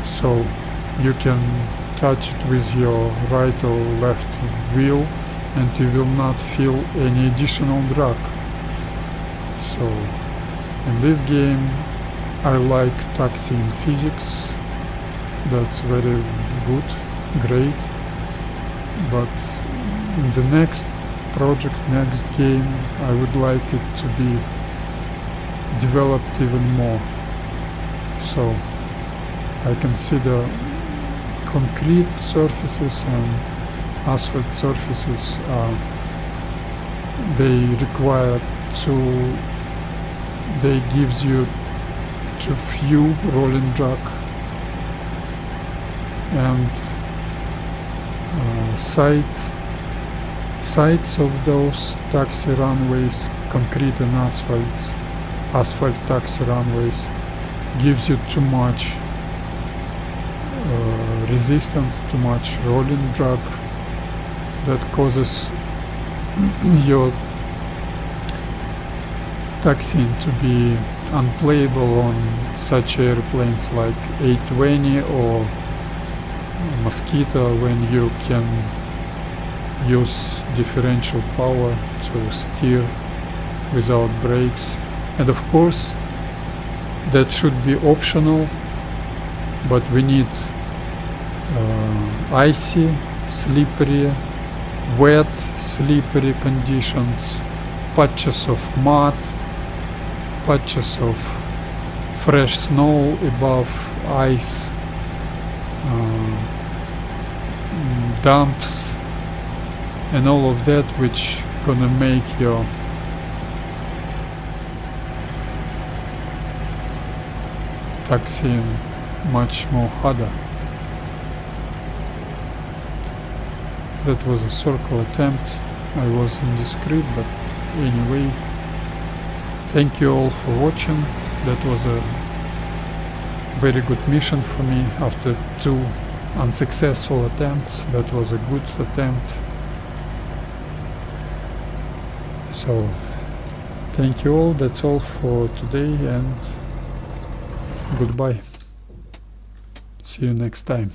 so you can touch it with your right or left wheel and you will not feel any additional drag. So in this game I like taxiing physics, that's very good, great, but in the next project, next game, I would like it to be developed even more. So I consider concrete surfaces and asphalt surfaces they gives you too few rolling drag, and sides of those taxi runways, concrete and asphalt taxi runways, gives you too much resistance, too much rolling drag, that causes your taxiing to be unplayable on such airplanes like A20 or Mosquito, when you can use differential power to steer without brakes. And of course that should be optional, but we need icy, slippery, wet, slippery conditions, patches of mud, patches of fresh snow above ice, dumps, and all of that, which gonna make your taxiing much more harder. That was a circle attempt. I was indiscreet, but anyway, thank you all for watching. That was a very good mission for me after 2 unsuccessful attempts. That was a good attempt. So thank you all. That's all for today, and goodbye. See you next time.